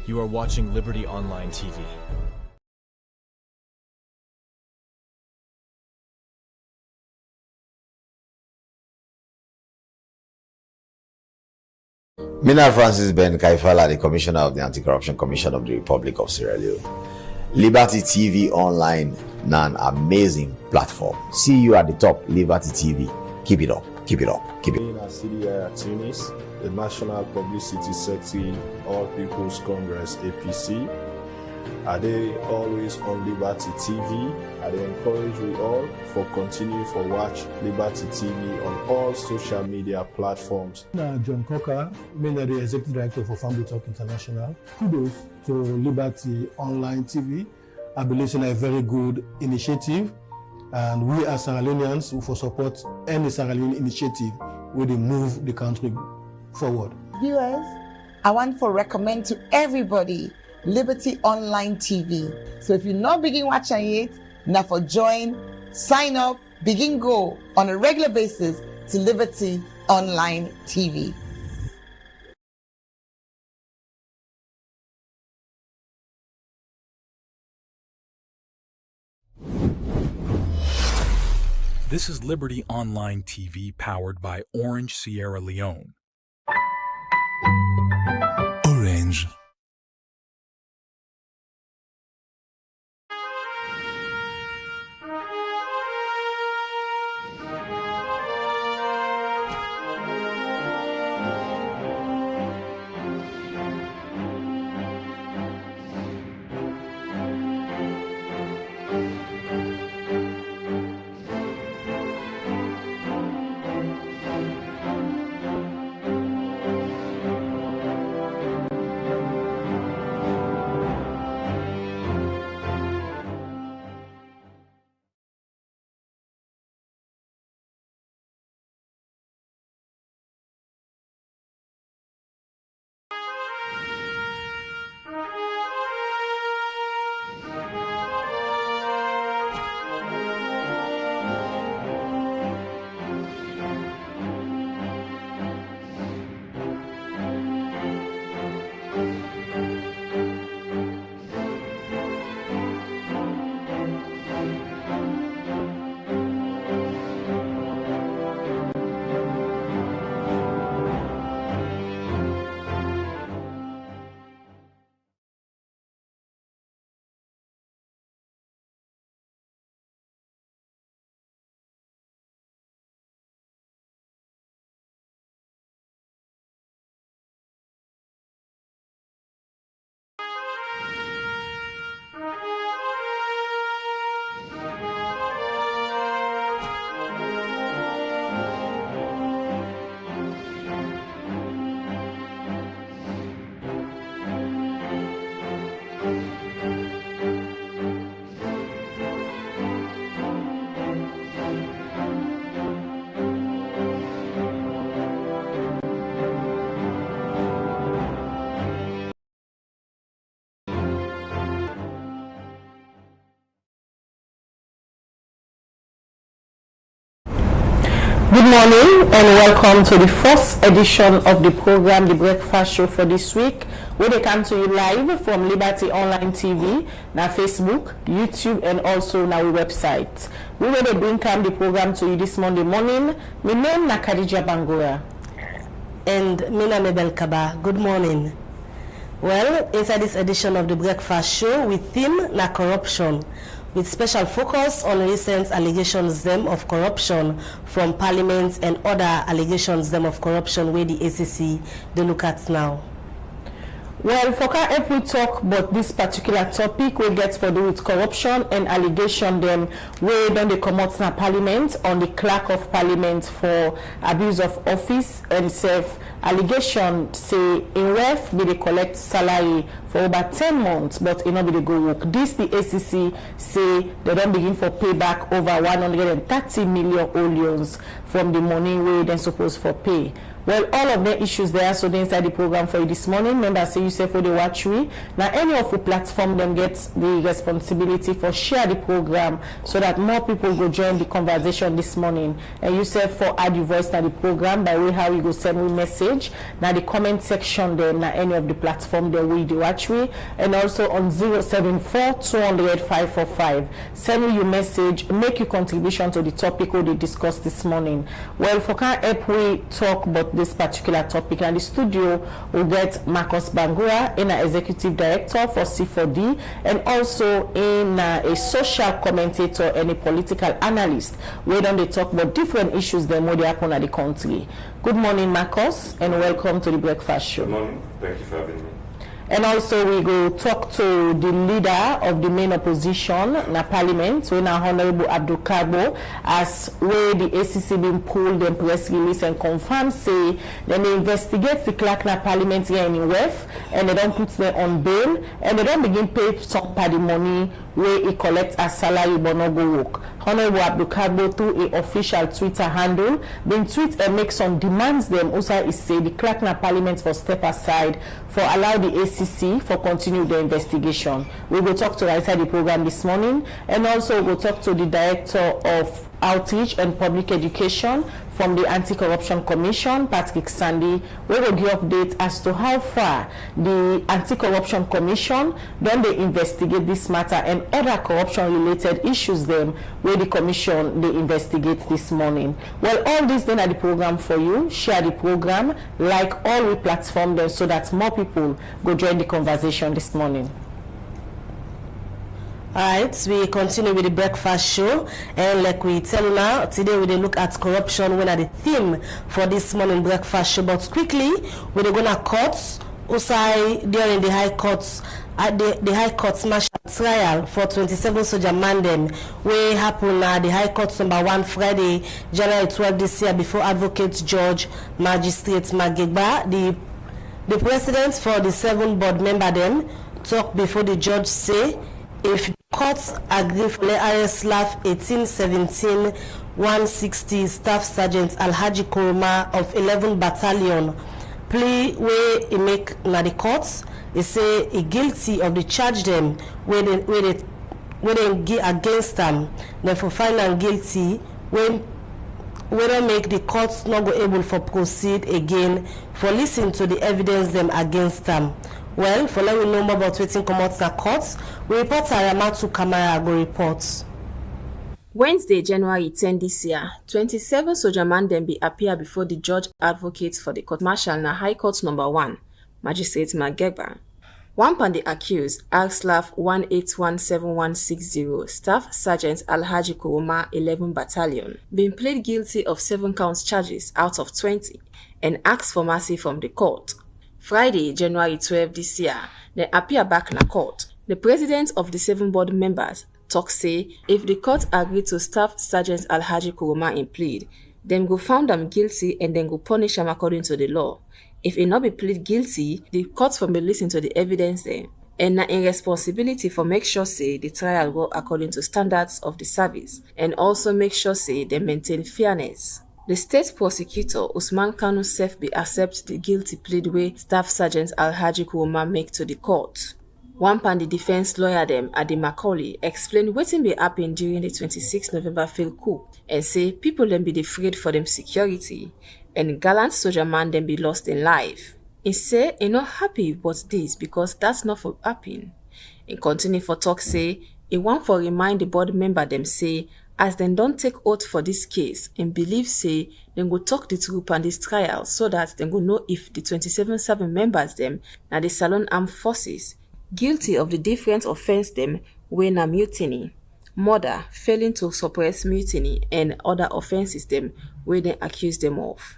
You are watching Liberty Online TV. Mina Francis Ben Kaifala, the Commissioner of the Anti-Corruption Commission of the Republic of Sierra Leone. Liberty TV Online, an amazing platform. See you at the top, Liberty TV. Keep it up, keep it up, keep it up. CDI at Tunis, the National Publicity Secretary, All People's Congress, APC. Are they always on Liberty TV? I encourage you all for continue for watch Liberty TV on all social media platforms. John Coker, the Executive Director for Family Talk International. Kudos to Liberty Online TV. I believe it's a very good initiative, and we as Sierra Leoneans will support any Sierra Leone initiative where they move the country forward. Viewers, I want to recommend to everybody Liberty Online TV. So if you're not begin watching it, now for join, sign up, begin go on a regular basis to Liberty Online TV. This is Liberty Online TV powered by Orange Sierra Leone. Orange. Good morning and welcome to the first edition of the program, The Breakfast Show for this week, where they come to you live from Liberty Online TV, na Facebook, YouTube, and also na our website. We will bring the program to you this Monday morning. My name is Khadija Bangura. And Mina Mebel Kaba. Good morning. Well, inside this edition of The Breakfast Show, we theme na corruption, with special focus on recent allegations them of corruption from Parliament and other allegations them of corruption where the ACC they look at now. Well, for if we talk about this particular topic, we get for do with corruption and allegation them where then they come out in Parliament on the Clerk of Parliament for abuse of office and self allegation say in ref they collect salary for over 10 months, but it not be they go work. This the ACC say they don't begin for payback over 130 million olions from the money where they supposed for pay. Well, all of the issues there so they inside the program for you this morning. Members say you say for the watch we. Now any of the platform them gets the responsibility for share the program so that more people go join the conversation this morning. And you say for add your voice to the program by way how you go send me message. Now the comment section there now any of the platform there we the watch we, and also on 074-200-545. Send me your message, make your contribution to the topic we discussed this morning. Well, for can help we talk about this particular topic, and the studio will get Marcus Bangura, in an executive director for C4D, and also in a social commentator and a political analyst. We don't they talk about different issues that may happen at the country. Good morning, Marcus, and welcome to the Breakfast Show. Good morning. Thank you for having me. And also we go talk to the leader of the main opposition in Parliament, so now Honorable Abdul Kabo, as where the ACC been pulled and press release and confirm say then they investigate the clerk in Parliament here in West, and they don't put them on bail, and they don't begin pay some party money where he collects as salary but not go work. Honorable Abdul Kabo through a official Twitter handle been tweet and make some demands them also is say the clerk in Parliament for step aside for allow the ACC for continue the investigation. We will talk to her inside the program this morning, and also we'll talk to the Director of Outreach and Public Education from the Anti-Corruption Commission, Patrick Sandy. We will give update as to how far the Anti-Corruption Commission don't they investigate this matter and other corruption-related issues them where the Commission they investigate this morning. Well, all this then at the program for you. Share the program, like all we platform them so that more people go join the conversation this morning. Alright, we continue with the breakfast show, and like we tell you now, today we look at corruption when at the theme for this morning breakfast show. But quickly, we're gonna courts, also during the High Courts, at the High Court's martial trial for 27 soldier mandem, where happened at the High Court's number 1 Friday, January 12 this year before Advocate Judge Magistrate Magegba. The president for the 7 board member them talk before the judge say if courts agree for the ISLAF 1817 160 Staff Sergeant Alhaji Koroma of 11 Battalion plea where he make na the courts, he say he guilty of the charge them where they get against them, then for find am guilty when don't make the courts not go able for proceed again for listen to the evidence them against them. Well, for let we know more about waiting come out the courts, we report Aramatu Kamara go reports. Wednesday, January 10 this year, 27 soldier man then be appear before the judge advocates for the court martial na High Court number 1, Magistrate Magegba. One pan the accused, ARSLAF 1817160, Staff Sergeant Alhaji Koroma 11 Battalion, been plead guilty of 7 counts charges out of 20 and asked for mercy from the court. Friday, January 12 this year, they appear back in a court. The president of the 7 board members talk say if the court agree to Staff Sergeant Alhaji Koroma in plead, then go found them guilty and then go punish them according to the law. If he not be plead guilty, the court for be listen to the evidence then, and na in responsibility for make sure say the trial go according to standards of the service, and also make sure say they maintain fairness. The state prosecutor Usman Kanu Sef be accept the guilty plea way Staff Sergeant Alhaji Koroma make to the court. One pan the defense lawyer them Adi Macaulay explained wetin be happen during the 26 November failed coup and say people them be afraid for them security and gallant soldier man them be lost in life. He say he not happy about this because that's not for happen. He continue for talk say he want for remind the board member them say as them don't take oath for this case and believe say them go talk the truth on this trial so that them go know if the 27 serving members them na the Salon Armed Forces guilty of the different offense them wey na mutiny, murder, failing to suppress mutiny and other offenses them wey they accuse them of.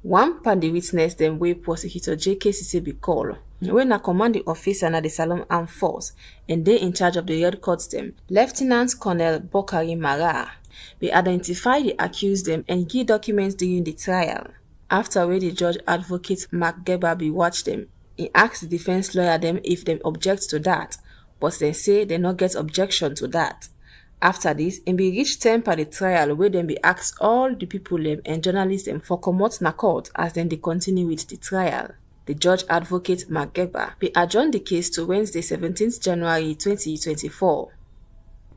One pan the witness them wey prosecutor JKCC be call when na commanding officer na the Salon Armed Force and they in charge of the red courts them, Lieutenant Colonel Bokari Mara, be identify the accused them and give documents during the trial. After where the judge advocate Magegba be watch them, he asked the defense lawyer them if they object to that, but they say they not get objection to that. After this, im be reach term per the trial where dem be ask all the people and journalists for comot na court as dem dey continue with the trial. The judge advocate Mageba be adjourn the case to Wednesday 17th January 2024.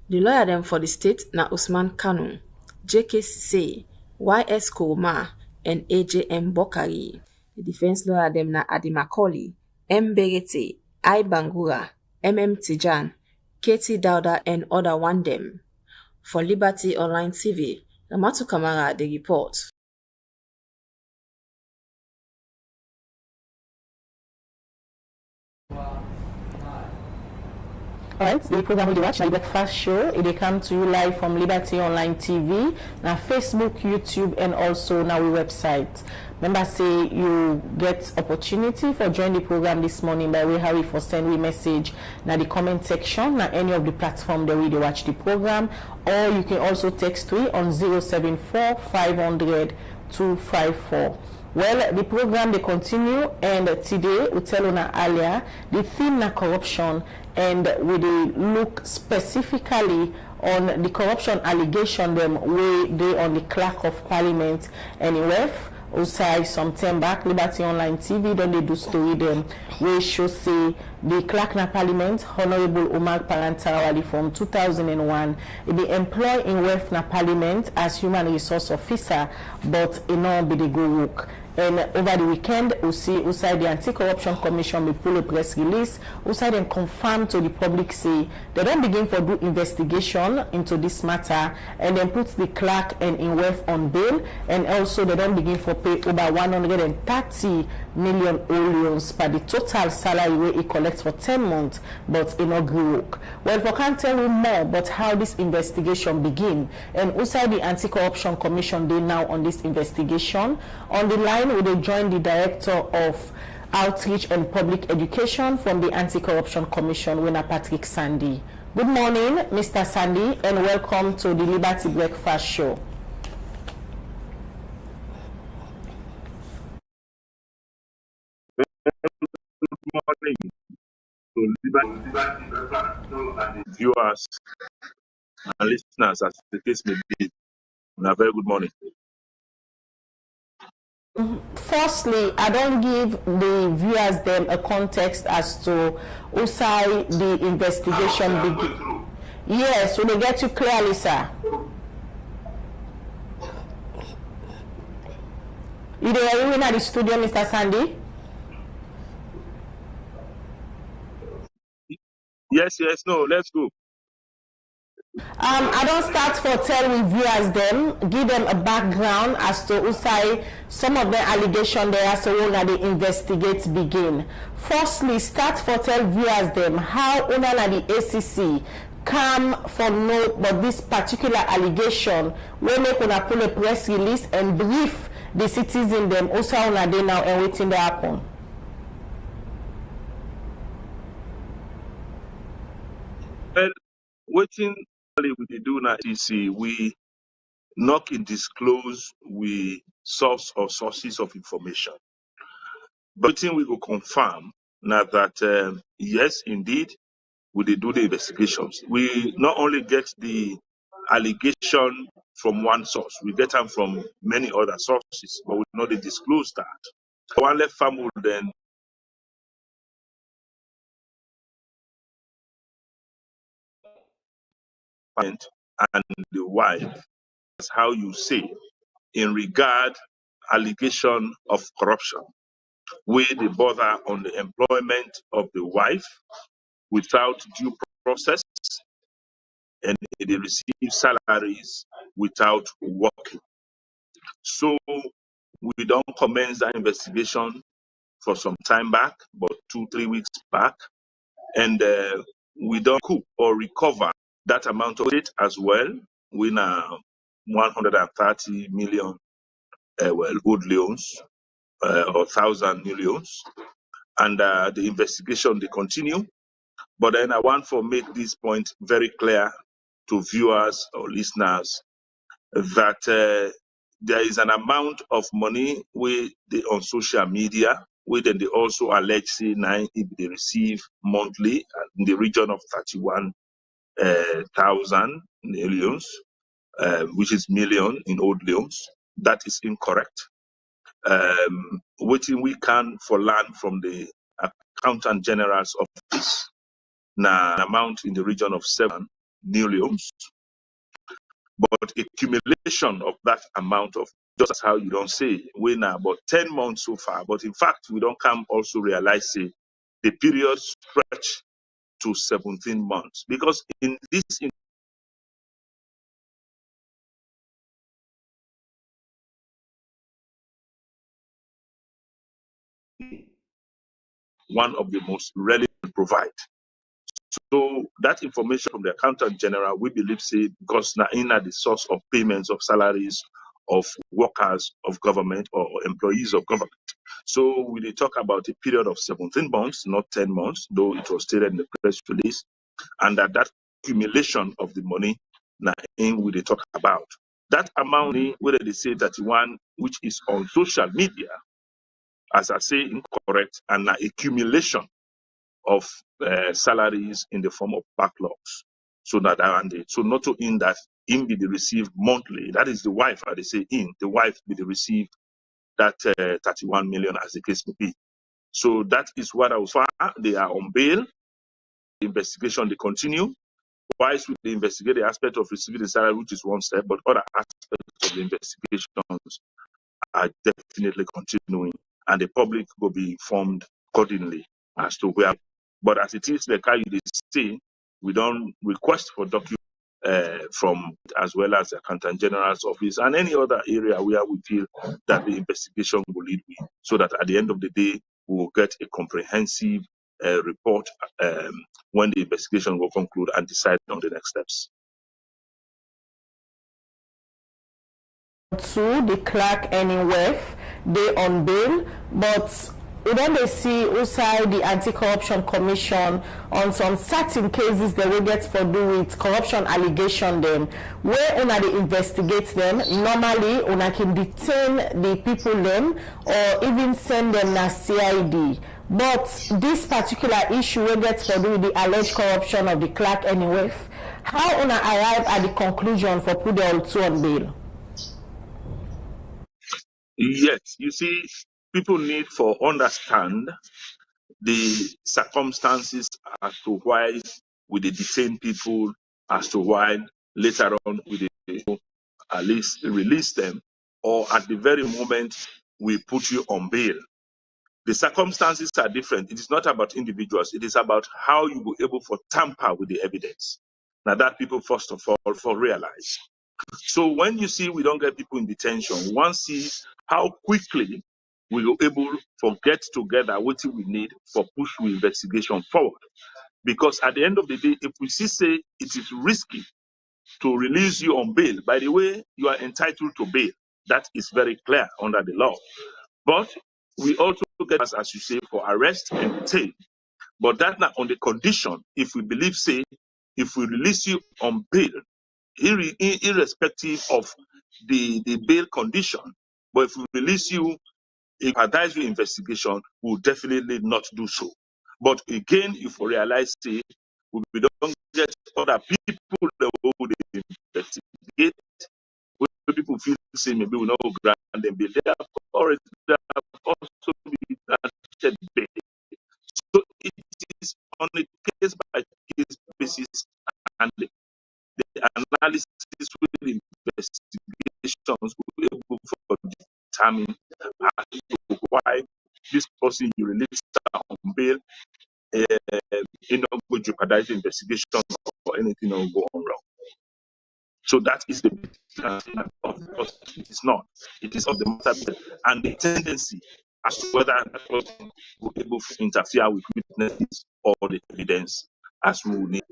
The lawyer dem for the state na Usman Kanu, JK Sise, YS Kouma, and AJM Bokari. The defense lawyer dem na Adi Makoli, M. Berete, I. Bangura, MM Tijan, Katie Dauda, and other one dem. For Liberty Online TV, Ramatu Kamara, the report. Alright, the program will watch the breakfast show. It will come to you live from Liberty Online TV, now Facebook, YouTube, and also now our website. Remember, say you get opportunity for join the program this morning by way how we for send we message now the comment section now any of the platform that we watch the program, or you can also text we on 074 500 254. Well, the program they continue, and today we tell you earlier the theme na corruption, and we look specifically on the corruption allegation them way they on the Clerk of Parliament and WEF. Also, some time back, Liberty Online TV don't they do story them where show say the Clerk na Parliament, Honorable Umar Parantarawali from 2001, he be employed in WEF na Parliament as human resource officer, but he not be the go work. And over the weekend, we see outside the Anti-Corruption Commission, we pull a press release, outside and confirm to the public say they don't begin for do investigation into this matter, and then put the clerk and in WEF on bail, and also they don't begin for pay over 130 million loans per the total salary where he collects for 10 months, but he not work. Well, we can't tell you more about how this investigation begin, and outside the Anti-Corruption Commission, they now on this investigation. On the line, we will join the Director of Outreach and Public Education from the Anti-Corruption Commission, Winner Patrick Sandy. Good morning, Mr. Sandy, and welcome to the Liberty Breakfast Show. Good morning to Liberty Breakfast Show and the viewers and listeners, as the case may be. A very good morning. Firstly, I don't give the viewers them a context as to why the investigation begin. Yes, will they get you clearly, sir? You there in the studio, Mr. Sandy? Yes, no, let's go. I don't start for tell with viewers them, give them a background as to Usai, some of the allegation there as to when the investigate begin. Firstly, start for tell viewers them how una the ACC come for note but this particular allegation when they gonna pull a press release and brief the citizen them also una they now and waiting to happen. Well, waiting we do now is we not disclose we source or sources of information. But we will confirm now that yes, indeed, we do the investigations. We not only get the allegation from one source, we get them from many other sources, but we not disclose that. One left family then and the wife, that's how you say, in regard allegation of corruption, with the bother on the employment of the wife without due process, and they receive salaries without working. So we don't commence that investigation for some time back, about 2-3 weeks back, and we don't coup or recover that amount of it as well. We now 130 million good loans or 1,000 new loans, and the investigation they continue. But then I want to make this point very clear to viewers or listeners that there is an amount of money on social media, where then they also allege say now if they receive monthly in the region of 31 thousand millions, which is million in old leons. That is incorrect. Waiting we can for land from the Accountant General's office, now amount in the region of 7 millions. But accumulation of that amount of, just as how you don't say, we now about 10 months so far. But in fact, we don't come also realize say, the period stretch to 17 months. Because in this one of the most relevant provide. So that information from the Accountant General, we believe say, because now in the source of payments of salaries of workers of government or employees of government. So we talk about a period of 17 months, not 10 months, though it was stated in the press release, and that accumulation of the money now in we talk about. That amount whether they say 31, which is on social media, as I say, incorrect, and accumulation of salaries in the form of backlogs. So that so not to in that in be received monthly. That is the wife, they say in the wife be received that 31 million as the case may be. So that is what I was far. They are on bail. The investigation they continue. Whilst we investigate the aspect of receiving the salary, which is one step, but other aspects of the investigations are definitely continuing, and the public will be informed accordingly as to where. But as it is, like you say, we don't request for documents from as well as the Accountant General's office and any other area where we feel that the investigation will lead with, so that at the end of the day, we will get a comprehensive report when the investigation will conclude and decide on the next steps. To the clerk anywhere, they on bail, but we don't see outside the Anti-Corruption Commission on some certain cases they will get for do with corruption allegation them, where una they investigate them. Normally una can detain the people them or even send them to CID. But this particular issue will get for do with the alleged corruption of the clerk anyway. How una arrive at the conclusion for put the all two on bail? Yes, you see, people need to understand the circumstances as to why we detain people, as to why later on we at least release them, or at the very moment we put you on bail. The circumstances are different. It is not about individuals. It is about how you were able to tamper with the evidence. Now that people first of all for realize. So when you see we don't get people in detention, one sees how quickly we were able to get together what we need for push the investigation forward. Because at the end of the day, if we see say it is risky to release you on bail, by the way, you are entitled to bail. That is very clear under the law. But we also get, as you say, for arrest and detain. But that not on the condition, if we believe, say, if we release you on bail, irrespective of the bail condition, but if we release you in advisory investigation, we will definitely not do so. But again, if we realize, say, we don't get other people that will investigate, where people feel say maybe we not grant them bail, they have already also be granted bail. So it is on a case by case basis, and the analysis with investigations will be able to determine as to why this person you release on bail not going to jeopardize the investigation or anything will go on wrong. So that is the it is not. It is of the matter and the tendency as to whether that person will be able to interfere with witnesses or the evidence as we will need.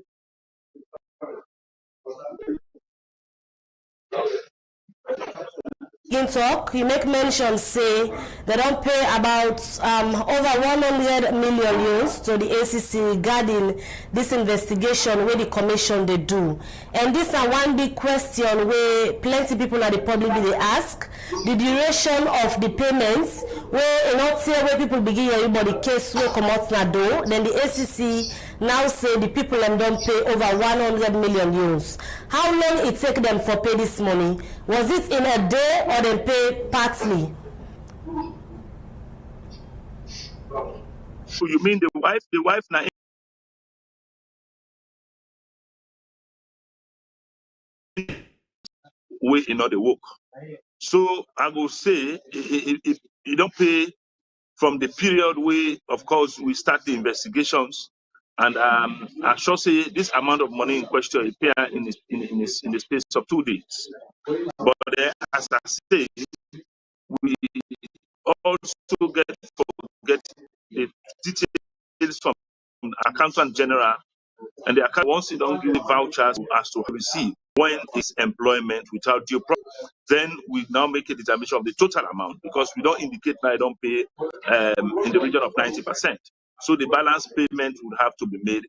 In talk, you make mention say they don't pay about over 100 million euros to the ACC regarding this investigation where the commission they do. And this is one big question where plenty people at the public they ask the duration of the payments where not say where people begin everybody case where come out na do, then the ACC now say the people them don't pay over 100 million euros. How long it take them for pay this money? Was it in a day or they pay partly? So you mean the wife now way in the work. So I will say if you don't pay from the period where, of course, we start the investigations, and I shall say this amount of money in question is paid in the space of 2 days. But as I say, we also get the details from the accountant general, and the account once you don't give the vouchers as to receive when is employment without due process, then we now make a determination of the total amount, because we don't indicate that I don't pay in the region of 90%. So the balance payment would have to be made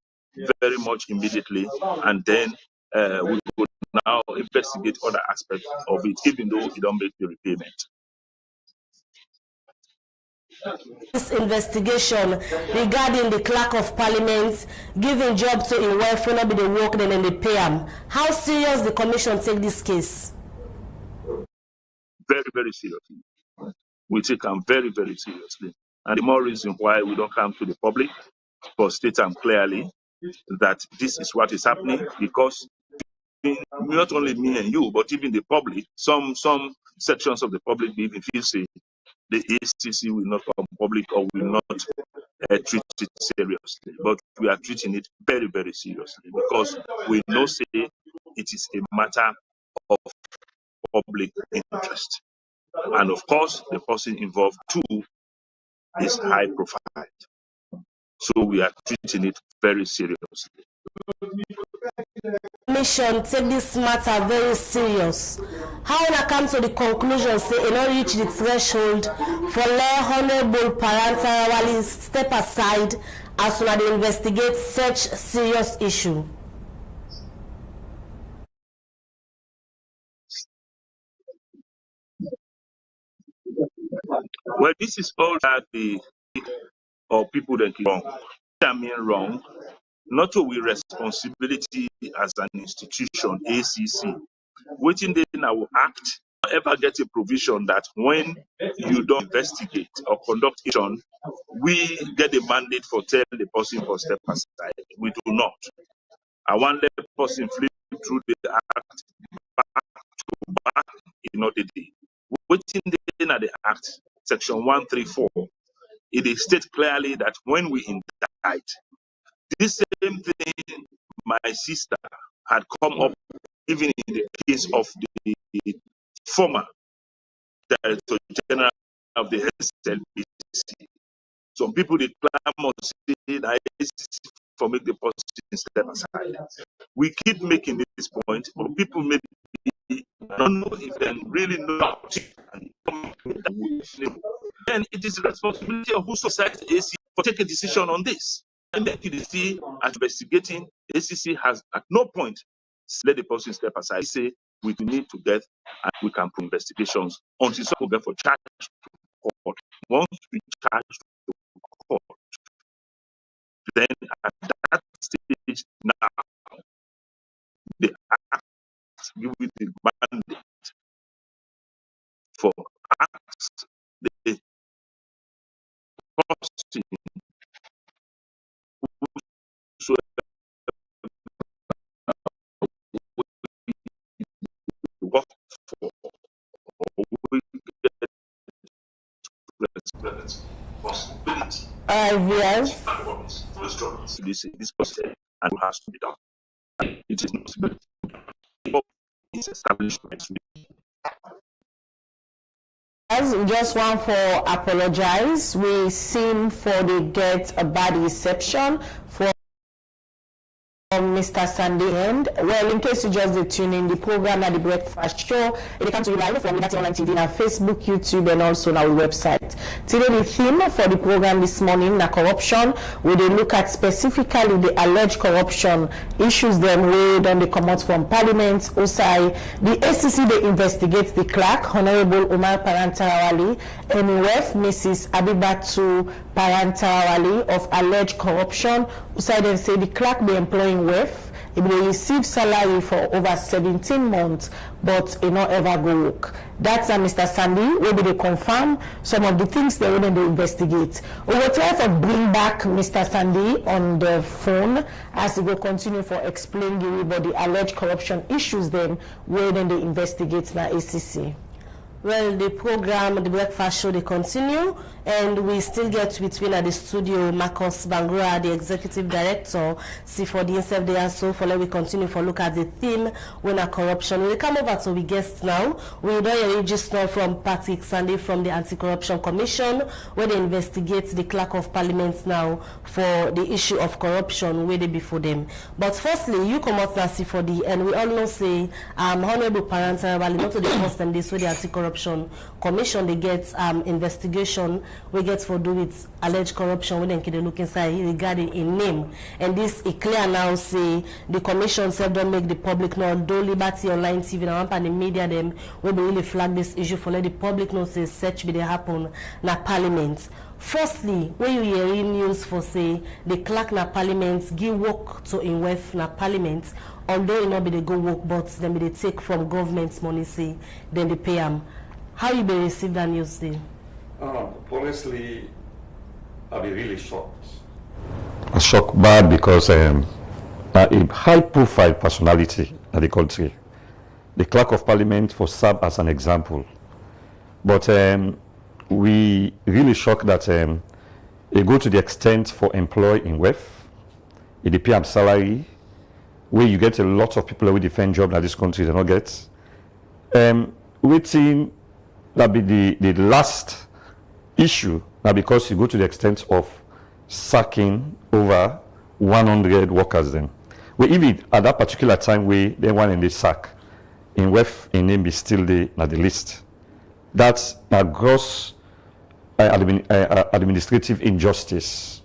very much immediately, and then we would now investigate other aspects of it, even though we don't make the repayment. This investigation regarding the Clerk of Parliament giving job to a wife will not be the work then they pay him. How serious the commission take this case? Very, very seriously. We take them very, very seriously. And the more reason why we don't come to the public for state them clearly that this is what is happening, because not only me and you, but even the public, some sections of the public even feel say the ACC will not come public or will not treat it seriously. But we are treating it very, very seriously, because we know say it is a matter of public interest. And of course, the person involved too is high profile. So we are treating it very seriously. Commission take this matter very serious. How will I come to the conclusion say it not reach the threshold for let Honorable Parantarawali step aside as soon as they investigate such serious issue? Well, this is all that the or people that wrong. I mean wrong. Not only responsibility as an institution, ACC. Waiting then I will act. Ever get a provision that when you don't investigate or conduct action, we get a mandate for tell the person for step aside. We do not. I want the person flip through the act back to back in order day. Waiting then at the act, section 134, it states clearly that when we indict, this same thing my sister had come up even in the case of the former Director General of the SLBC. Some people they claim or say that for make the person step aside. We keep making this point, but people maybe don't know if they really know. Then it is the responsibility of who decides AC for take a decision on this. And then you see, at investigating, ACC has at no point let the person step aside. They say we need to get and we can put investigations until someone get for charge to court. Once we charge to court, then at that stage now, the act give you the mandate for acts the person whosoever work for or we get responsibility. Yes. This person and what has to be done. It is not possible. It's established. We just want to apologize. We seem for the get a bad reception from Mr. Sandy End. Well, in case you just tune in, the program at the Breakfast Show, it comes to you live from Liberty Online TV on Facebook, YouTube, and also on our website. Today, the theme for the program this morning is corruption. We will look at specifically the alleged corruption issues them weighed on the comments from Parliament. OSAI, the ACC, they investigate the clerk, Honorable Umar Parantarawali, and ref Mrs. Abibatu Parantarawali of alleged corruption, who said them say the clerk be employing WEF, he will receive salary for over 17 months, but he not ever go work. That's Mr. Sandy, will be they confirm some of the things they want to investigate. We will try to bring back Mr. Sandy on the phone as he will continue for explaining about the alleged corruption issues then where then they investigate now ACC. Well, the program, the breakfast show, they continue, and we still get between at the studio Marcus Bangura, the executive director, see for the instead there, so for let we continue for look at the theme when a corruption. We come over to we guests now. We don't register from Patrick Sandy from the Anti-Corruption Commission, where they investigate the Clerk of Parliament now for the issue of corruption where they before them. But firstly, you come out now see for the, and we all know say Honorable Parantarawali, not to the first time this way the Anti-Corruption Commission they get investigation we get for do with alleged corruption when they look inside regarding a name, and this is clear now say the commission said don't make the public know, though Liberty Online TV and the media them will be really flag this issue for let the public know say search be they happen na parliament. Firstly, when you hear news for say the clerk na parliament give work to in WEF na parliament, although it not be they go work but then be they take from government's money say then they pay them. How you be receive that news then? Honestly, I'll be really shocked. Shocked bad because a high-profile personality in the country, the Clerk of Parliament, for serve as an example. But we really shocked that they go to the extent for employ in WEF, they pay them salary, where you get a lot of people who defend job that this country they not get. Waiting. That be the last issue now because you go to the extent of sacking over 100 workers then. Well, even at that particular time we they one in the sack in WEF in name be still there at the list. That's a gross administrative injustice.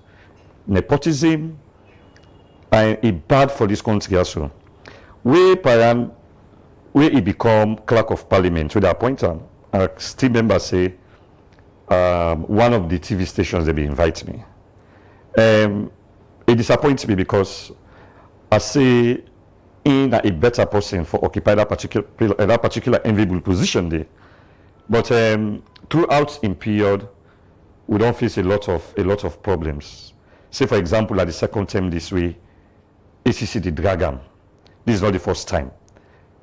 Nepotism and bad for this country also. Where he become Clerk of Parliament, so they appoint him. And still members say one of the TV stations they be invite me. It disappoints me because I say in a better person for occupy that particular enviable position there. But throughout in period, we don't face a lot of problems. Say for example, at the second term this way, ACC the drag am. This is not the first time.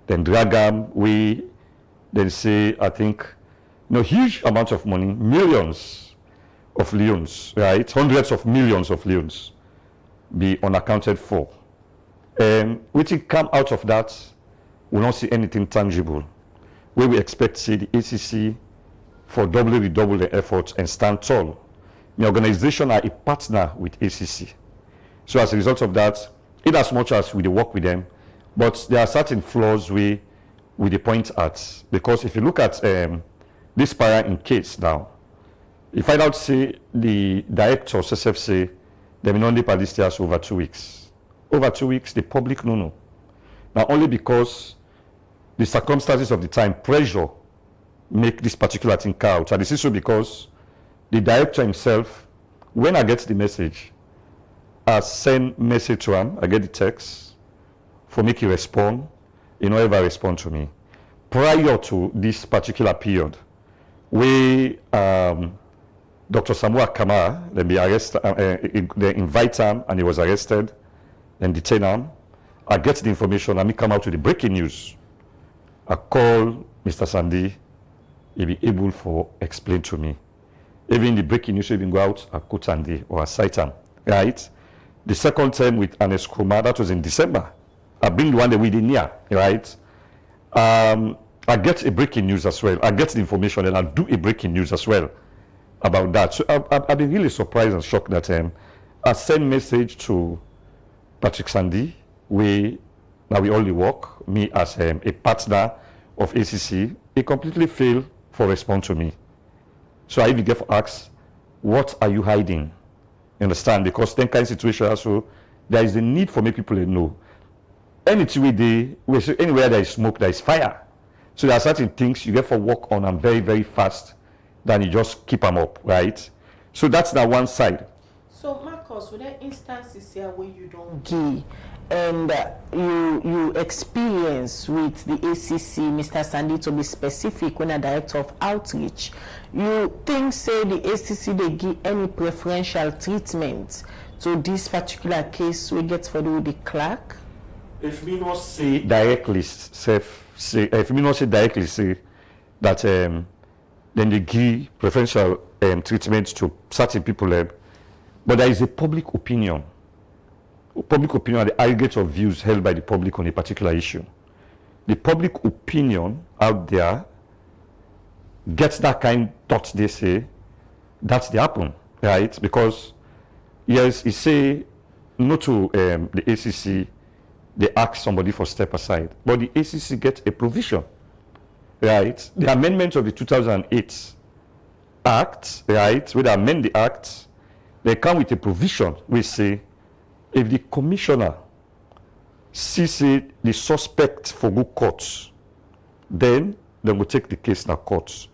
Then drag am they say, I think, huge amount of money, millions of leons, right? Hundreds of millions of leons be unaccounted for. Which come out of that, we don't see anything tangible. Where we expect to see the ACC for redouble the efforts and stand tall. The organization are a partner with ACC. So as a result of that, in as much as we work with them, but there are certain flaws we point at, because if you look at this para in case now, you find out say the director of SSF they will only party stairs over 2 weeks. Over 2 weeks, the public no. Now only because the circumstances of the time pressure make this particular thing out. And this is so because the director himself, when I get the message, I send message to him, I get the text for make you respond. You don't ever respond to me. Prior to this particular period, we Dr. Samuel Kamara, they invite him and he was arrested and detained him. I get the information and he come out with the breaking news. I call Mr. Sandy, he be able to explain to me. Even the breaking news even go out, I quote Sandy or I cite him, right? The second time with Anes Kuma, that was in December. I bring the one that we did near, right? I get a breaking news as well. I get the information and I do a breaking news as well about that. So I've been really surprised and shocked that I send message to Patrick Sandy, now we only work, me as a partner of ACC, he completely failed for respond to me. So I even get asked, what are you hiding? You understand? Because then kind of situation also, there is a need for me people to know. Anywhere there is smoke, there is fire. So there are certain things you get for work on and very, very fast, then you just keep them up, right? So that's the one side. So Marcus, were there instances here where you don't give and you experience with the ACC, Mr. Sandy, to be specific, when a director of outreach, you think say the ACC they give any preferential treatment to this particular case we get for the clerk? If me not say directly say if me not say directly say that then they give preferential treatment to certain people, but there is a public opinion and the aggregate of views held by the public on a particular issue. The public opinion out there gets that kind thought, they say that's the happen, right? Because yes, it say no to the ACC, they ask somebody for step aside, but the ACC gets a provision, right? The amendment of the 2008 Act, right, where they amend the Act, they come with a provision which say if the commissioner sees the suspect for go court, then they will take the case to court.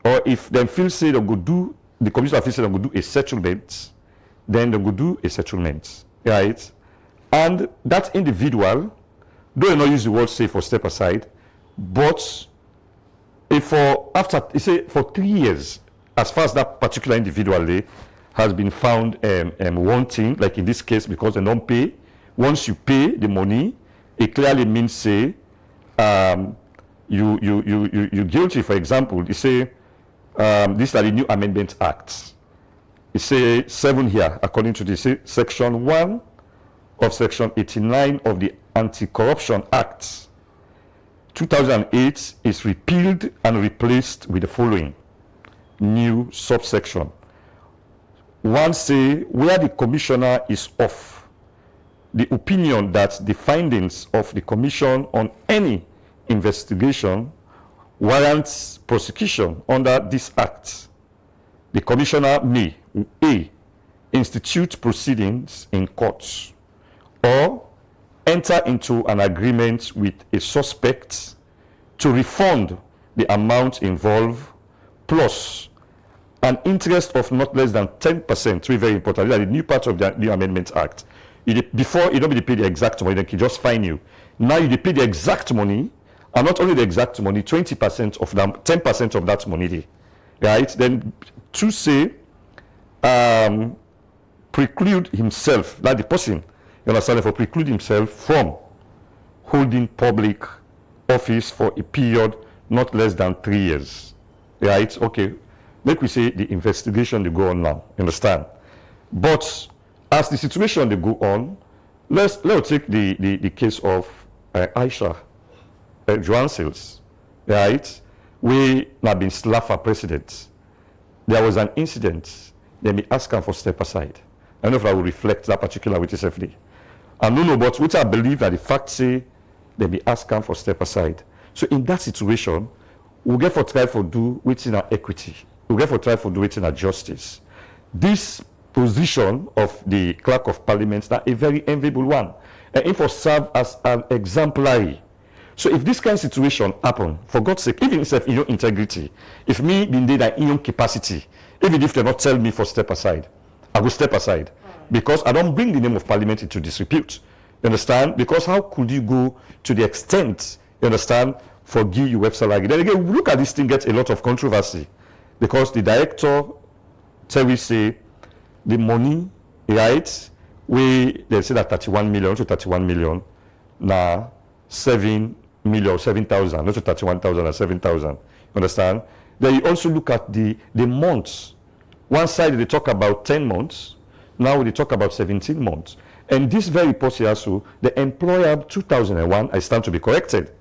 Or if they feel say they go do, the commissioner feels say they go do a settlement, then they go do a settlement, right? And that individual, though I not use the word say for step aside, but if for after say for 3 years, as far as that particular individual has been found wanting, like in this case, because they don't pay. Once you pay the money, it clearly means say you guilty. For example, you say these are the new Amendment Acts. It say 7 here, according to this section 1 of section 89 of the Anti-Corruption Act 2008 is repealed and replaced with the following new subsection. 1 say where the commissioner is of the opinion that the findings of the commission on any investigation warrants prosecution under this act, the commissioner may A. institute proceedings in courts, or enter into an agreement with a suspect to refund the amount involved plus an interest of not less than 10%, very important. These are the new part of the new Amendment Act. Before, you don't be pay the exact money, they can just fine you. Now you pay the exact money, and not only the exact money, 20% of them, 10% of that money, right? Then to say, preclude himself, like the person, you understand, for preclude himself from holding public office for a period not less than 3 years, right? Okay, make we say the investigation they go on now, understand? But as the situation they go on, let's take the case of Aisha Joan Sales, right? We have been slapped for president. There was an incident. They may ask him for step aside. I don't know if I will reflect that particular with SFD. I don't know, but which I believe that the fact say they may ask him for step aside. So in that situation, we'll get for try for do within our equity. We'll get for try for do within our justice. This position of the Clerk of Parliament is a very enviable one. And it will serve as an exemplary. So if this kind of situation happen, for God's sake, even if in your integrity, if me being there in your capacity, even if they not tell me for step aside, I will step aside. Because I don't bring the name of Parliament into disrepute. You understand? Because how could you go to the extent, you understand, for give you website like then again, look at this thing gets a lot of controversy. Because the director tell we say the money, right? They say that 31 million to 31 million now 7 million, 7,000, not to 31,000 and 7,000. Understand? Then you also look at the months. One side they talk about 10 months, now they talk about 17 months. And this very policy also, the employer 2001, I stand to be corrected.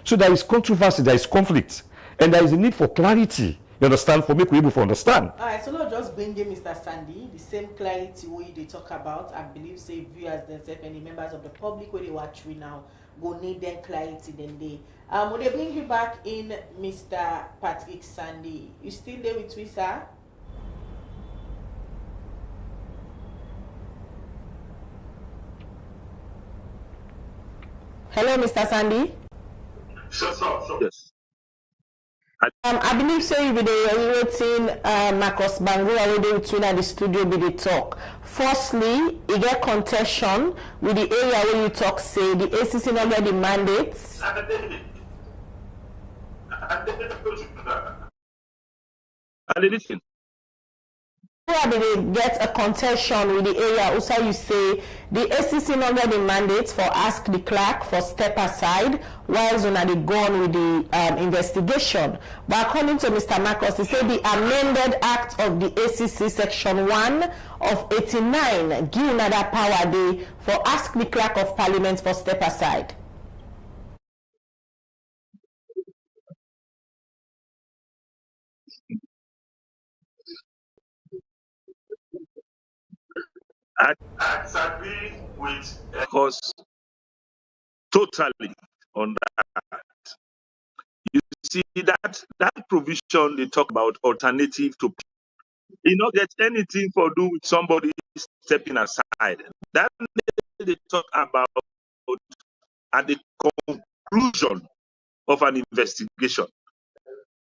So there is controversy, there is conflict, and there is a need for clarity. You understand? For me, we able to understand. All right, so let's just bring in Mr. Sandy, the same clarity we they talk about. I believe, say, viewers themselves and the members of the public where they watch we now go need them clarity. Then they will they bring you back in, Mr. Patrick Sandy. You still there with me, sir? Hello, Mr. Sandy. Sure. Yes. I believe so. You be the Marcus Bangura already between at the studio be the talk. Firstly, you get contention with the area where you talk say the ACC not get the mandates. Where they get a contention with the area, also you say the ACC not get the mandate for ask the clerk for step aside while they go on with the investigation. But according to Mr. Marcus, he said the amended act of the ACC section 1 of 89 give another power day for ask the clerk of parliament for step aside. I disagree with because totally on that. You see that provision they talk about alternative to you not get anything for do with somebody stepping aside. That they talk about at the conclusion of an investigation.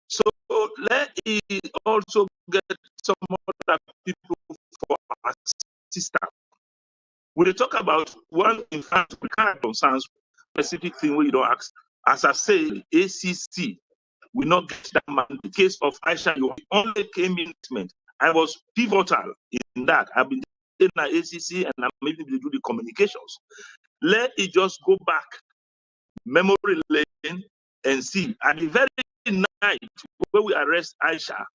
So let it also get some other people for assistance. When they talk about one in fact, we can't concern specific thing where you don't ask. As I say, ACC will not get that man. The case of Aisha, you only came in. I was pivotal in that. I've been in the ACC and I'm able to do the communications. Let it just go back, memory lane, and see. At the very night where we arrest Aisha,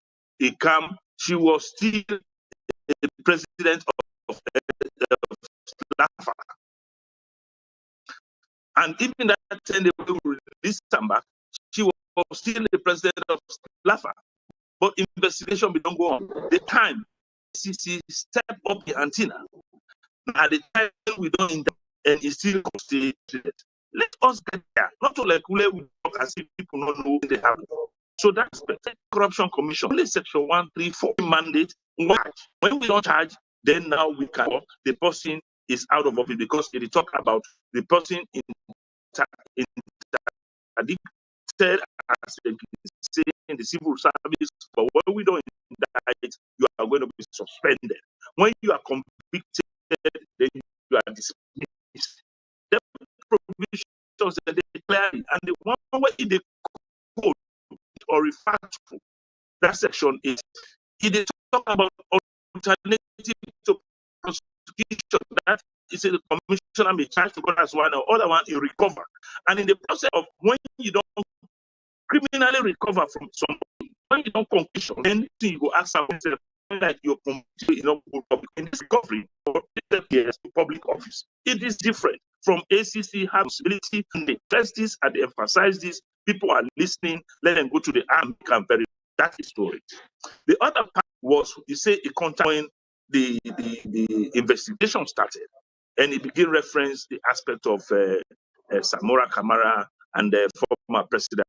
she was still the president of LAFA. And even that 10 days this December, she was still the president of LAFA. But investigation we don't go on. The time CC step up the antenna, at the time we don't end and it's still constituted. Let us get there. Not to like we talk as if people don't know they have. So that's the Corruption Commission. Only section 134 mandate. When we don't charge, then now we can. The person is out of office because they talk about the person addicted as in the civil service, but when we don't indict, you are going to be suspended. When you are convicted, then you are dismissed. The provisions that they declare, and the one way in the code or refer to that section is it talk about alternative to prosecution. That is a commissioner may charge to God as one or other one in recover. And in the process of when you don't criminally recover from somebody, when you don't conviction, then you go ask someone like you're in this recovery or public office. It is different from ACC have possibility and they press this and they emphasize this. People are listening, let them go to the army and verify that story. The other part was you say a contact when the investigation started and it began reference the aspect of Samora Kamara and the former president.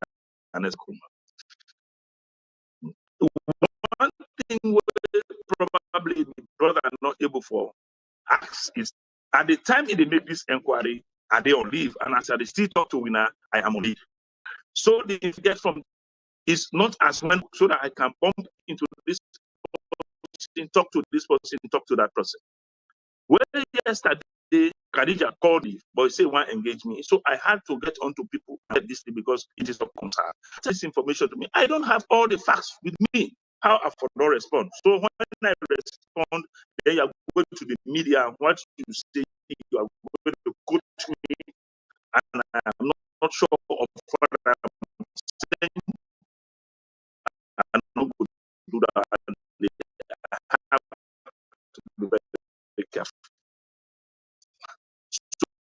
One thing where probably the brother are not able for ask is at the time they make this inquiry, are they on leave? And as they still talk to winner, I am on leave. So the get from is not as when so that I can bump into this person, talk to this person, talk to that person. Well, yesterday Khadija called me, but he said why engage me. So I had to get onto people at this thing because it is of concern. This information to me. I don't have all the facts with me. How I for no respond. So when I respond, then you are going to the media and what you say, you are going to quote me, and I'm not sure of what I'm saying. I'm not going to do that. I have to be very careful.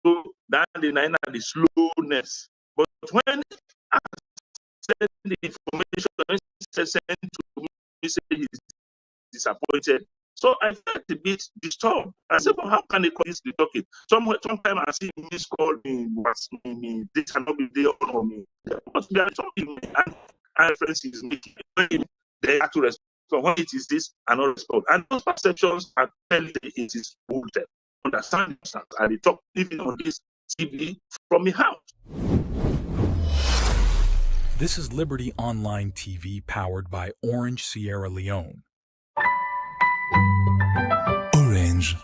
So that the slowness. But when I send the information, sent to me, say he's disappointed. So I felt a bit disturbed. I said, well, how can they call this the talking? Sometimes I see miss call me, they cannot be there on me. But they are talking and reference is making. They have to respond. So when it is this, and not respond. And those perceptions are telling it is rooted. Understand that I talk even on this TV from my house. This is Liberty Online TV powered by Orange Sierra Leone. Orange.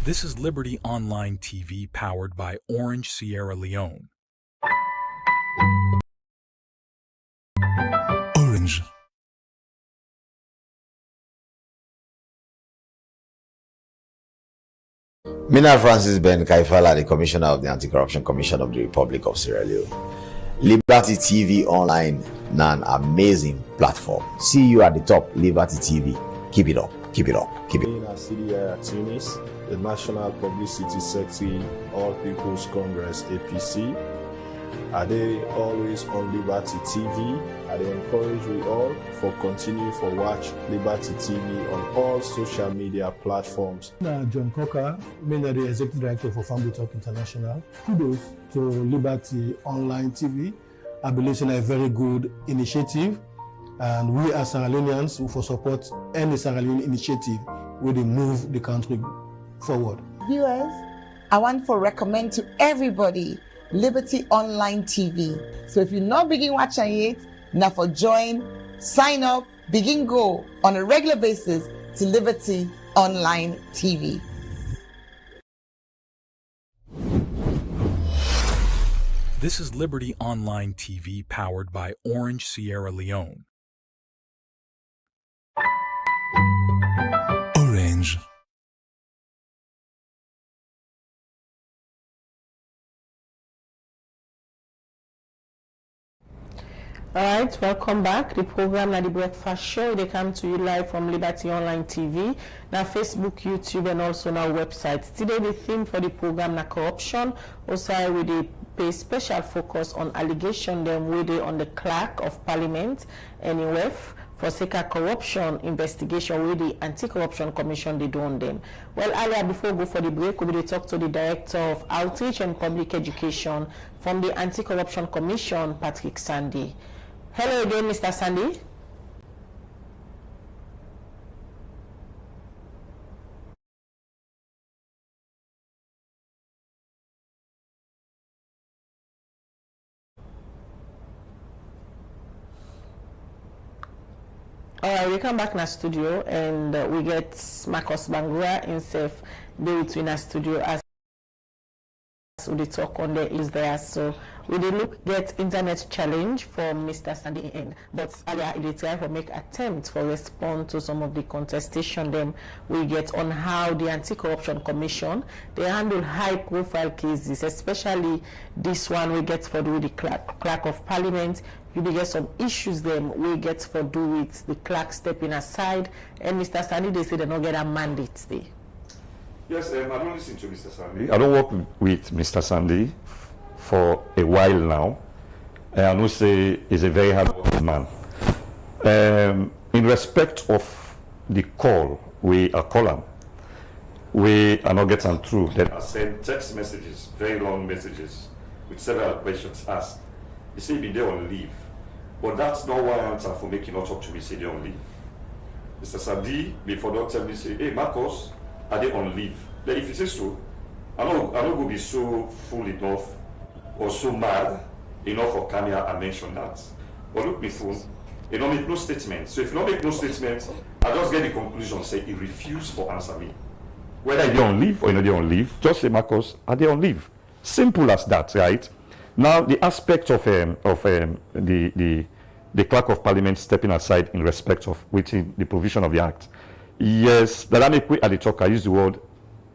This is Liberty Online TV powered by Orange Sierra Leone. Orange. Mina Francis Ben Kaifala, the Commissioner of the Anti-Corruption Commission of the Republic of Sierra Leone. Liberty TV Online, an amazing platform. See you at the top, Liberty TV. Keep it up, keep it up, keep it up. Being a CDI at Tunis, the National Publicity Secretary, All People's Congress, APC, are they always on Liberty TV? I encourage we all for continue for watch Liberty TV on all social media platforms. John Coker, the Executive Director for Family Talk International. Kudos to Liberty Online TV. I believe it's a very good initiative, and we as Sierra Leoneans will support any Sierra Leone initiative where they move the country forward. Viewers, I want to recommend to everybody Liberty Online TV. So if you're not begin watching it, now for join, sign up, begin go on a regular basis to Liberty Online TV. This is Liberty Online TV powered by Orange Sierra Leone. Orange. All right, welcome back. The program at the Breakfast Show, they come to you live from Liberty Online TV, now Facebook, YouTube, and also now website. Today, the theme for the program na corruption. Also, we dey pay special focus on allegation them with on the Clerk of Parliament and UF for sake of corruption investigation with the Anti-Corruption Commission they do on them. Well, earlier before we go for the break, we will talk to the Director of Outreach and Public Education from the Anti-Corruption Commission, Patrick Sandy. Hello again, Mr. Sandy. All right, we come back in our studio and we get Marcus Bangura himself there between our studio as we talk on there is there. So we did look get internet challenge from Mr. Sandy in, but earlier they try to make attempt for respond to some of the contestation them we get on how the Anti-Corruption Commission they handle high profile cases, especially this one we get for do with the Clerk of Parliament. You get some issues them we get for do with the clerk stepping aside, and Mr. Sandy they say they don't get a mandate there. Yes, I don't listen to Mr. Sandy. I don't work with Mr. Sandy for a while now. I know say he's a very hard-working man. In respect of the call, we are calling. We are not getting through. That I sent text messages, very long messages, with several questions asked. He said he'd be there on leave. But that's not one answer for making not talk to me, say they're on leave. Mr. Sandy, before don't tell me, say, hey, Marcos, are they on leave? Then if it is so, I'm not going to be so full enough or so mad enough for Kenya and mention that. But look, me phone, you don't make no statement. So if you don't make no statement, I just get the conclusion, say he refused to answer me. Whether they're on leave or not they're on leave, just say, Marcos, are they on leave? Simple as that, right? Now, the aspect of the Clerk of Parliament stepping aside in respect of waiting the provision of the Act. Yes, that I make at the talk, I use the word,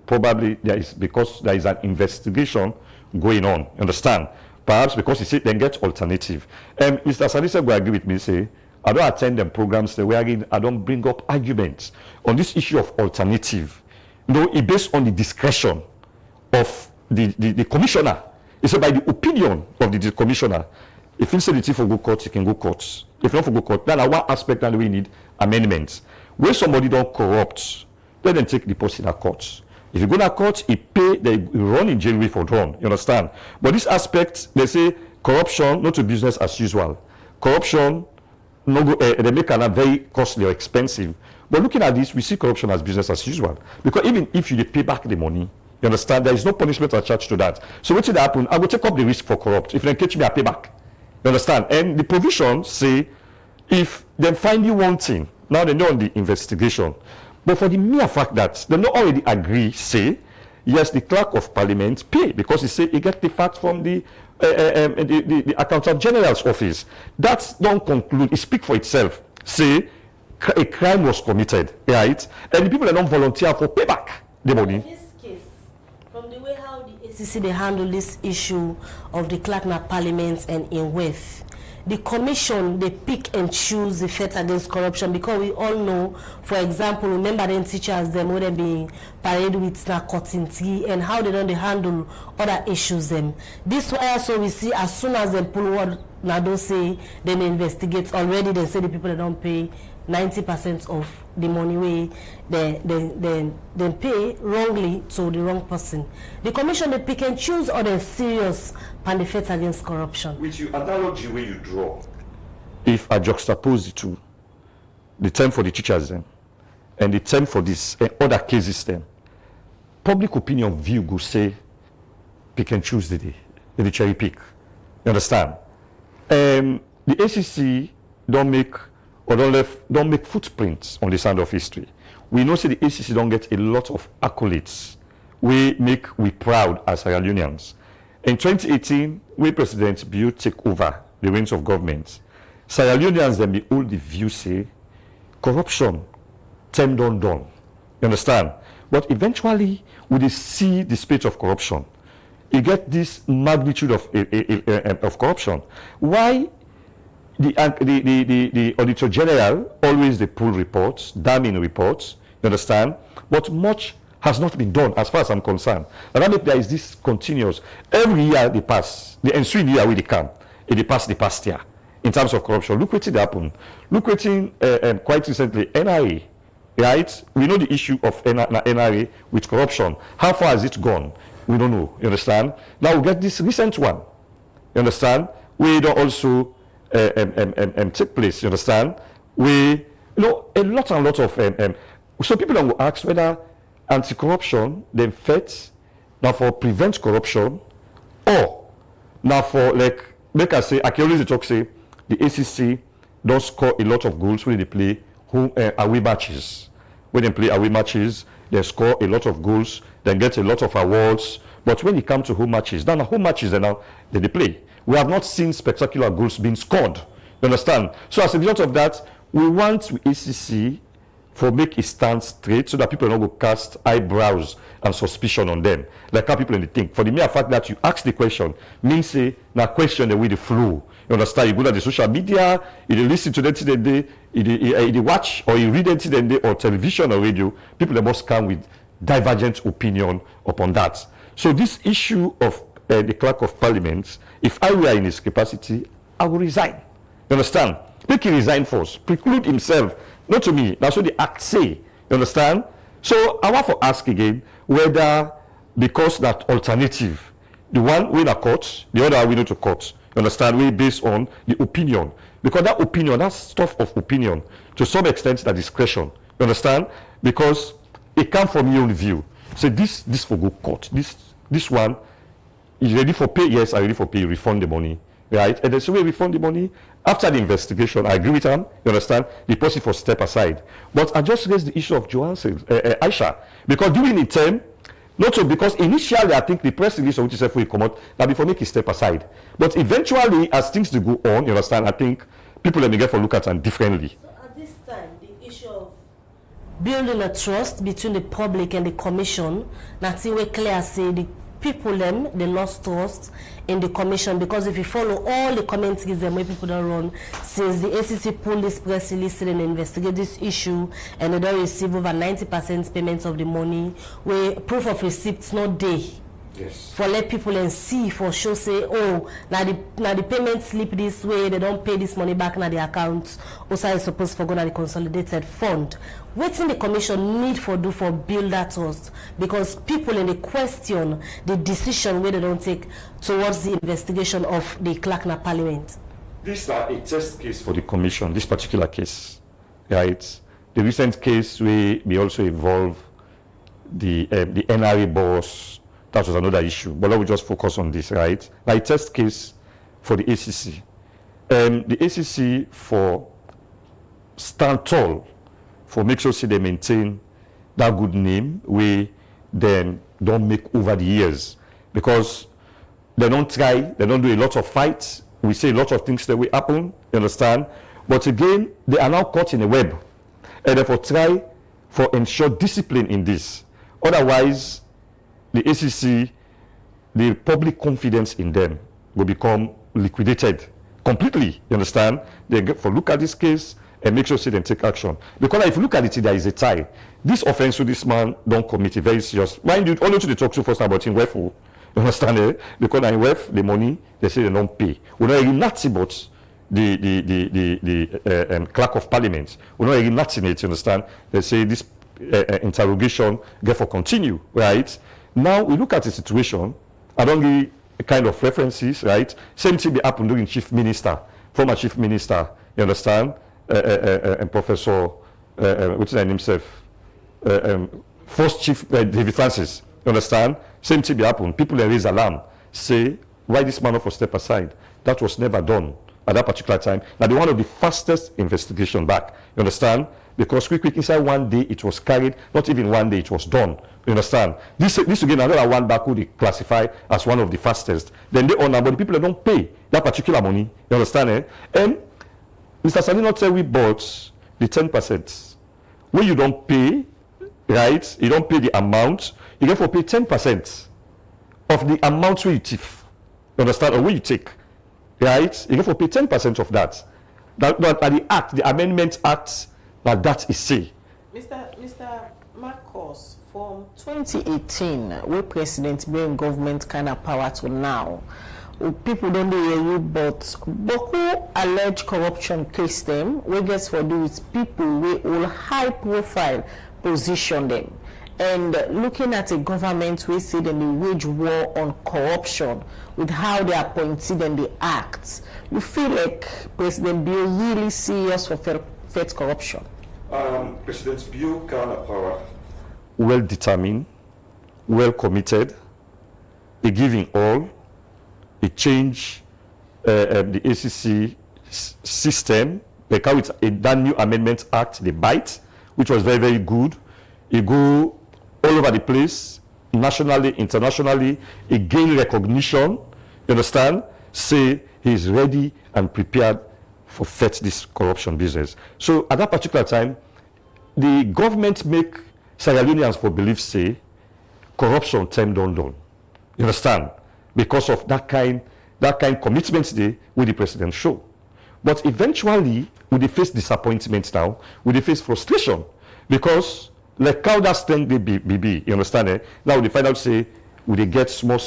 probably there is because there is an investigation going on, understand? Perhaps because he said then get alternative. Mr. Salisa will agree with me, say, I don't attend them programs the way again, I don't bring up arguments on this issue of alternative. No, it's based on the discretion of the commissioner. It's by the opinion of the commissioner. If you say the chief will go court, he can go court. If not for go court, that's one aspect that we need amendments. When somebody don't corrupt, let them take the person at court. If you go to court, he pay, they run in jail for drawn. You understand? But this aspect, they say corruption, not to business as usual. Corruption, no go, they make it very costly or expensive. But looking at this, we see corruption as business as usual. Because even if you pay back the money, You understand? There is no punishment attached to that. So what will happen? I will take up the risk for corrupt. If they catch me, I pay back. You understand? And the provisions say, if they find you wanting, now they know on the investigation. But for the mere fact that they not already agree, say, yes, the Clerk of Parliament pay, because he say he get the fact from the Accountant General's office. That don't conclude, it speak for itself. Say, a crime was committed, right? And the people that don't volunteer for payback the money. In this case, from the way how the ACC they handle this issue of the Clerk of Parliament and in wealth, the commission they pick and choose the fight against corruption, because we all know, for example, remember them teachers them would be paraded with narcotics and how they don't handle other issues them. This why also we see as soon as they pull what Nado say, then they investigate already. They say the people that don't pay 90% of the money they pay wrongly to the wrong person. The commission they pick and choose or they serious and the fight against corruption. With your analogy where you draw, if I juxtapose the two, the term for the teachers then, and the term for this and other cases then, public opinion view go say pick and choose the cherry pick. You understand? The ACC don't make footprints on the sand of history. We know say the ACC don't get a lot of accolades. We proud as Sierra Leoneans. In 2018, when President Bio take over the reins of government, Sierra Leoneans then be all the view say corruption, term done. You understand? But eventually, we will see the spate of corruption. You get this magnitude of corruption. Why the Auditor General always they pull reports, damning reports, you understand? But much has not been done as far as I'm concerned. And that means there is this continuous. Every year they pass, the ensuing year they come, they pass the past year in terms of corruption. Look what did happen. Look what quite recently, NRA, right? We know the issue of NRA with corruption. How far has it gone? We don't know, you understand? Now we get this recent one, you understand? We don't also take place, you understand? We, a lot of, so people will ask whether anti-corruption, then fight now for prevent corruption, or now for like I say, I can always talk say, the ACC don't score a lot of goals when they play away matches. When they play away matches, they score a lot of goals, they get a lot of awards. But when it comes to home matches, now home matches now they play. We have not seen spectacular goals being scored. You understand? So as a result of that, we want ACC for make it stand straight so that people don't go cast eyebrows and suspicion on them. Like how people think. For the mere fact that you ask the question, means say now question the way they flow. You understand? You go to the social media, you listen to them till the day, you watch or you read them till the day or television or radio, people that must come with divergent opinion upon that. So this issue of the Clerk of Parliament, if I were in his capacity, I would resign. You understand? Make him resign first. Preclude himself. Not to me. That's what the act say. You understand? So I want to ask again whether, because that alternative, the one we in a court, the other we need to court. You understand? We based on the opinion. Because that opinion, that stuff of opinion, to some extent, that discretion. You understand? Because it comes from your own view. So this for go court. This one is ready for pay. Yes, I'm ready for pay. Refund the money. Right? And then so we refund the money. After the investigation, I agree with him, you understand, the person for step aside. But I just raised the issue of Aisha. Because during the term, not so, because initially I think the press release of which is will come out, now before make a step aside. But eventually, as things do go on, you understand, I think people let me get for look at them differently. So at this time, the issue of building a trust between the public and the commission, nothing we clear say the people they lost trust in the commission, because if you follow all the comments them where people don't run since the ACC pulled this press release and investigate this issue and they don't receive over 90% payments of the money where proof of receipts not day. Yes. For let people and see for sure say, oh, now the payment slip this way, they don't pay this money back now the accounts. Also is supposed to go to the consolidated fund. What's in the commission need for do for build that trust? Because people in the question the decision where they don't take towards the investigation of the Clerk of Parliament. This is a test case for the commission, this particular case. Right? The recent case may also involve the NRA boss. That was another issue. But let me just focus on this, right? Like test case for the ACC. The ACC for stand tall, for make sure they maintain that good name we then don't make over the years, because they don't try, they don't do a lot of fights. We say a lot of things that will happen, you understand? But again, they are now caught in a web, and therefore try for ensure discipline in this. Otherwise, the ACC, the public confidence in them will become liquidated completely, you understand? They get for look at this case and make sure they take action. Because if you look at it, there is a tie. This offense with this man don't commit a very serious. Mind you, only to the talk to first about in WEF, you understand? Because in WEF, the money, they say they don't pay. We're not really nuts about the Clerk of Parliament. We're not really nuts in it, you understand? They say this interrogation, therefore continue, right? Now we look at the situation, I don't give a kind of references, right? Same thing happened during Chief Minister, former Chief Minister, you understand? And Professor, what's his name himself? First Chief David Francis, you understand? Same thing happened. People raise alarm, say, why this man for step aside? That was never done at that particular time. Now, the one of the fastest investigation back, you understand? Because quick, inside one day it was carried, not even one day it was done. You understand? This again, another one back who they classify as one of the fastest. Then they honor, but the people that don't pay that particular money, you understand? And Mr. Salino tell we bought the 10%. When you don't pay, right? You don't pay the amount, you get for pay 10% of the amount where you thief. You understand? Or where you take, right? You get for pay 10% of that. That the act, the Amendment Act, that is say. Mr. Marcos, from 2018, where President bring government kind of power to now, people don't hear you, but Boku alleged corruption case them, we get for do with people we will high profile position them. And looking at a government, we see them they wage war on corruption with how they appointed and they act. You feel like President Bill really serious for fight corruption? President Bill kind of power, well determined, well committed, a giving all. It change the ACC system. They call it that new Amendment Act, the BITE, which was very, very good. It go all over the place, nationally, internationally. It gain recognition, you understand? Say he's ready and prepared for fight this corruption business. So at that particular time, the government make Sierra Leoneans for belief say corruption time done. You understand? Because of that kind commitment they with the president show. But eventually, we they face disappointment now, we they face frustration. Because like how that thing they be, you understand? Now they find out say, we they get small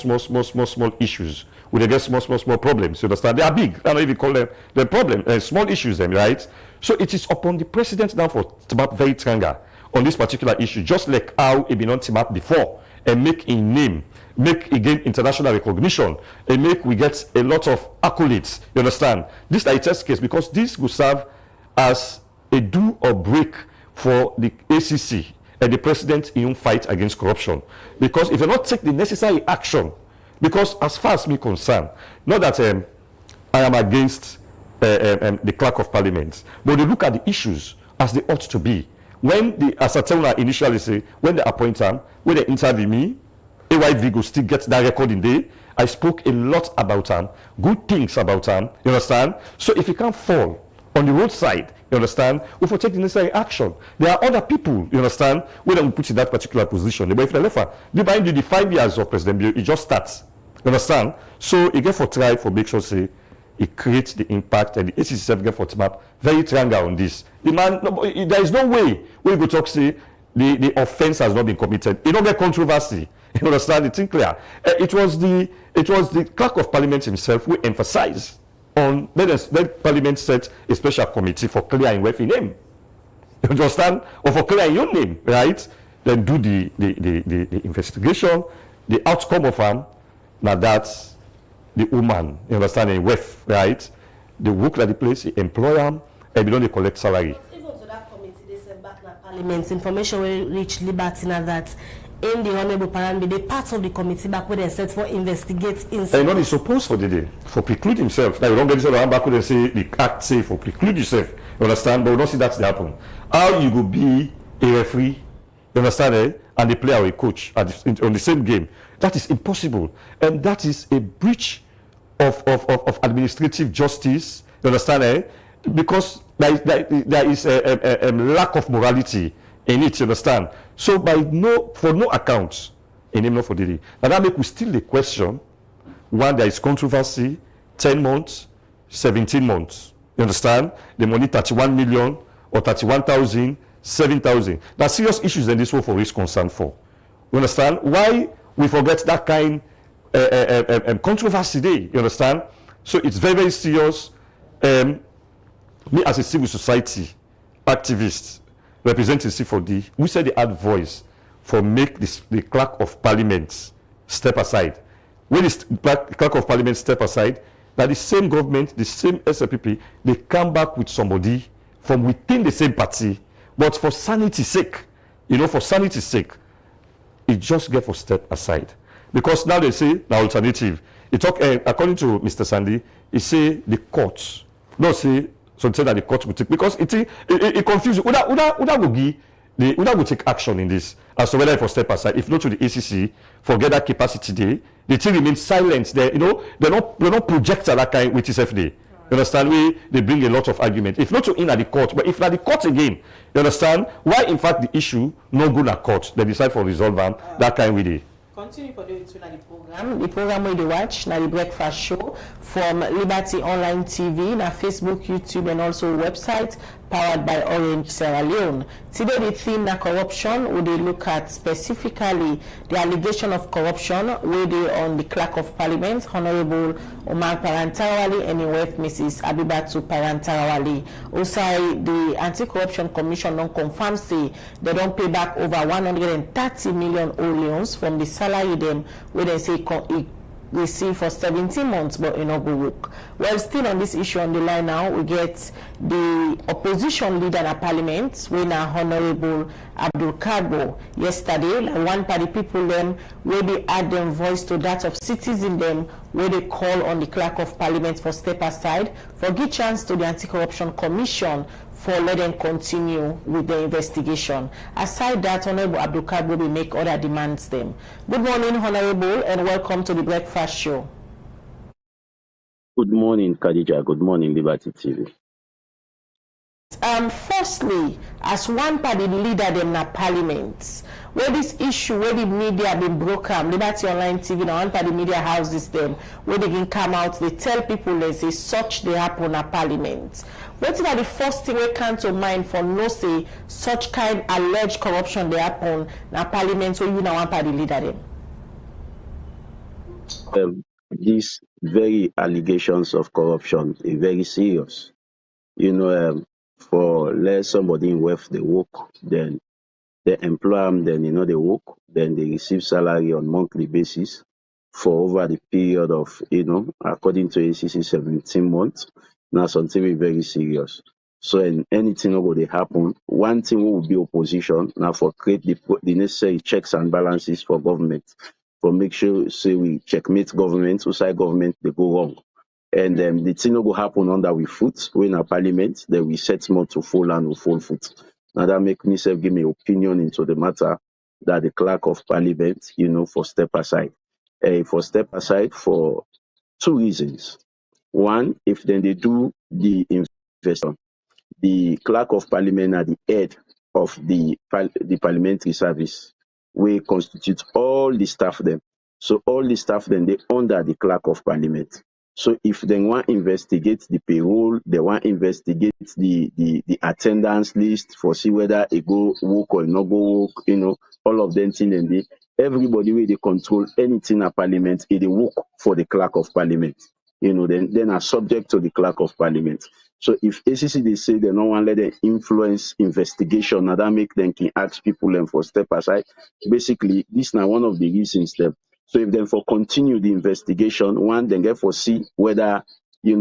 issues. We they get small problems, you understand? They are big, I don't know if you call them the problem, small issues them, right? So it is upon the president now for to map very tranga on this particular issue, just like how it been on to map before, and make a name, make again international recognition, and make we get a lot of accolades, you understand? This is a test case because this will serve as a do or break for the ACC and the president in fight against corruption. Because if you not take the necessary action, because as far as me concerned, not that I am against the Clerk of Parliament, but they look at the issues as they ought to be. When the Asatona initially say, when they appoint him, when they interview me, AYV go still get that record in there. I spoke a lot about him, good things about him, you understand? So if he can't fall on the roadside, you understand, we will take the necessary action. There are other people, you understand, when they will put in that particular position. But if they left, they bind you the 5 years of President Bill, it just starts. You understand? So you get for try for make sure say it creates the impact, and the ACC get for map very triangle on this. The man, no, there is no way we go talk say the offense has not been committed. It don't get controversy. You understand? It's clear. It was the Clerk of Parliament himself who emphasized on let Parliament set a special committee for clearing WEF name. You understand? Or for clearing your name, right? Then do the investigation, the outcome of now that's the woman, you understand, in WEF, right? They work at the place, they employ them, and they don't collect salary. But even to that committee, they said back in Parliament, information will reach Liberty now that in the Honorable Parambe, they part of the committee back where they set for investigate incidents. And what is supposed for the day? For preclude himself. Now you don't get this around back and say the act say for preclude yourself. You understand? But we don't see that happen. How you go be a referee, you understand, eh? And a player or a coach on the same game. That is impossible. And that is a breach of administrative justice. You understand, eh? Because there is a lack of morality in it, you understand? So for no account, in name not for the day. Now that make we still the question, one, there is controversy, 10 months, 17 months. You understand? The money 31 million or 31,000, 7,000. There are serious issues in this world for risk concern for. You understand? Why we forget that kind controversy day, you understand? So it's very, very serious. Me as a civil society activist representing C4D, we said they had voice for make the Clerk of Parliament step aside. When the Clerk of Parliament step aside, that the same government, the same SLPP, they come back with somebody from within the same party, but for sanity's sake, for sanity's sake, it just get for step aside. Because now they say the alternative. It talk according to Mr. Sandy, he say the courts. No say so say that the court will take, because it confuses. Uda will take action in this as to whether for step aside. If not to the ACC, forget that capacity day. The thing remains silent there. They're not project that kind with TSFD. You understand? They bring a lot of argument. If not to in at the court, but if at the court again, you understand why in fact the issue no good at court. They decide for resolve them that kind with it. Continue for the program. The program we watch now the breakfast show from Liberty Online TV, na Facebook, YouTube, and also website powered by Orange Sierra Leone. Today the theme na corruption. We look at specifically the allegation of corruption where they on the Clerk of Parliament, Honorable Omar Parantarawali, and in wife Mrs. Abibatu Parantarawali. Also, the Anti-Corruption Commission don't confirm say they don't pay back over 130 million loans from the salary them where they say receive for 17 months, but in no go work. Well, still on this issue on the line now, we get the opposition leader in Parliament, when Honorable Abdul Kabo yesterday, like one party people them where they add them voice to that of citizen them where they call on the Clerk of Parliament for step aside, for give chance to the Anti-Corruption Commission for let them continue with the investigation. Aside that, Honorable Abdul Kabo will make other demands them. Good morning, Honorable, and welcome to the breakfast show. Good morning, Khadija. Good morning, Liberty TV. Firstly, as one party leader them na Parliament, where this issue, where the media been broken, Liberty Online TV, now one party media houses them, where they can come out, they tell people they say such they happen na Parliament. What is the first thing we come to mind for no say such kind alleged corruption they happen na Parliament where you now one party leader them? These very allegations of corruption is very serious. For let somebody in wealth they work, then they employ them, then they work, then they receive salary on monthly basis for over the period of according to ACC 17 months. Now something very serious. So anything about they happen, one thing will be opposition now for create the necessary checks and balances for government, for make sure say we checkmate government, outside government they go wrong. And the thing will happen under we foot when a Parliament, then we set more to full and we full foot. Now that make me self give me opinion into the matter that the Clerk of Parliament, for step aside. For step aside for two reasons. One, if then they do the investigation, the Clerk of Parliament are the head of the parliamentary service. We constitute all the staff them. So all the staff then they under the Clerk of Parliament. So if they want to investigate the payroll, they want to investigate the attendance list for see whether it go work or not go work, all of them thing and they everybody where they control anything at Parliament, it they work for the Clerk of Parliament. Then are subject to the Clerk of Parliament. So if ACC they say they don't want to let them influence investigation, now that make them can ask people and for step aside. Basically, this is now one of the reasons that. So if then for continue the investigation, one then get for see whether the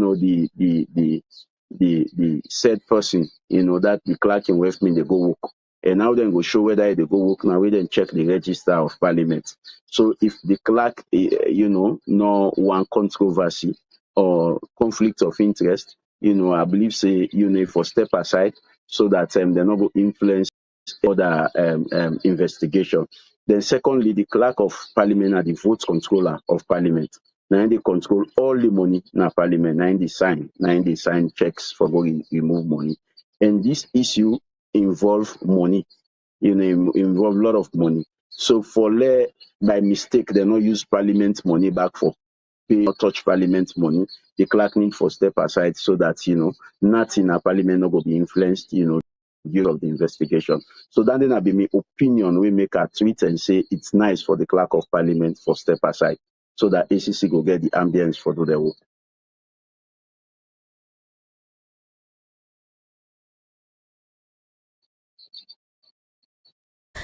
said person, that the clerk in Westminster they go work. and now then go show whether they go work now, we then check the register of parliament. So if the clerk, no one controversy or conflict of interest, I believe say, for step aside so that they not go influence other investigation. Then secondly, the clerk of parliament are the vote controller of parliament. Now they control all the money in parliament. Now they sign checks for go remove money. And this issue involve money, involve a lot of money. So for by mistake, they not use parliament money back for pay or touch parliament money. The clerk need for step aside so that, nothing in a parliament not go be influenced, due of the investigation. So that then be my opinion. We make a tweet and say it's nice for the clerk of parliament for step aside so that ACC go get the ambience for do their work.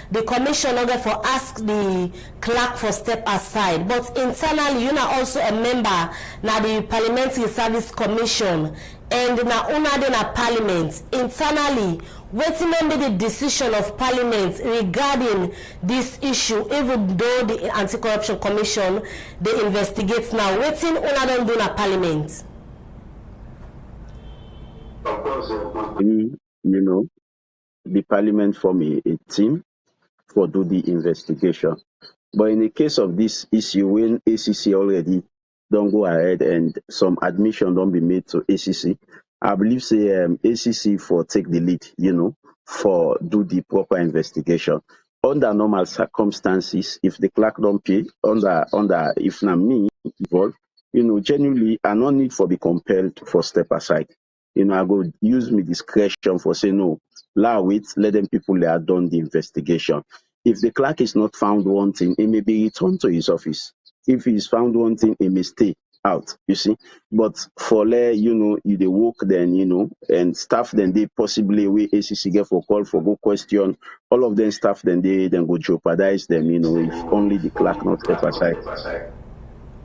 The commission order for ask the clerk for step aside, but internally you are also a member now the Parliamentary Service Commission and now una na parliament. Internally, waiting on the decision of parliament regarding this issue, even though the Anti-Corruption Commission they investigate now, waiting una don't do na parliament. Of course, the parliament form a team for do the investigation. But in the case of this issue, when ACC already don't go ahead and some admission don't be made to ACC, I believe say ACC for take the lead, for do the proper investigation. Under normal circumstances, if the clerk don't pay, under if not me involved, genuinely I no need for be compelled for step aside. I go use my discretion for say no, allow it, let them people that have done the investigation. If the clerk is not found wanting, he may be returned to his office. If he is found wanting, he may stay out, you see. But for you they work then, and staff then they possibly we ACC get for call for go question, all of them staff then they then go jeopardize them, if only the clerk not step aside.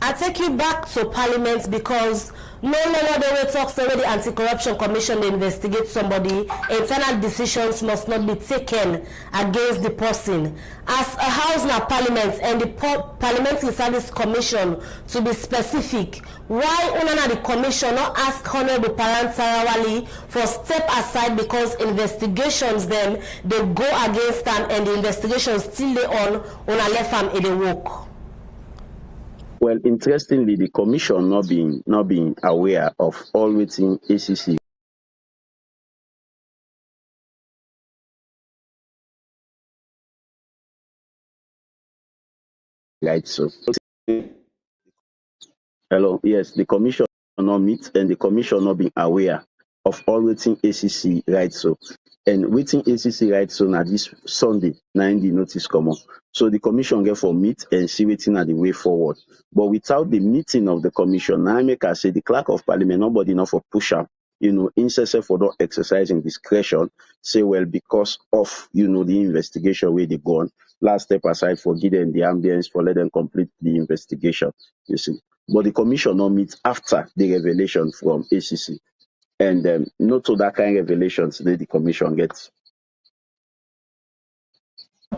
I take you back to parliament because no longer the way talks already the Anti-Corruption Commission they investigate somebody, internal decisions must not be taken against the person. As a house now parliament and the Parliamentary Service Commission to be specific, why una the commission not ask Honorable Parant Sarawali for step aside because investigations them they go against them and the investigations still they on una left them in the work? Well, interestingly, the commission not being aware of all within ACC. Right, so hello, yes, the commission not meet and the commission not being aware of all within ACC, right? So, and within ACC, right? So now this Sunday, 90 notice come on. So the commission get for meet and see waiting at the way forward. But without the meeting of the commission, now I make I say the clerk of parliament, nobody enough for push up, incessant for not exercising discretion, say, well, because of, the investigation where they gone, last step aside for give them the ambience, for let them complete the investigation, you see. But the commission not meet after the revelation from ACC. And not to that kind of revelations that the commission gets.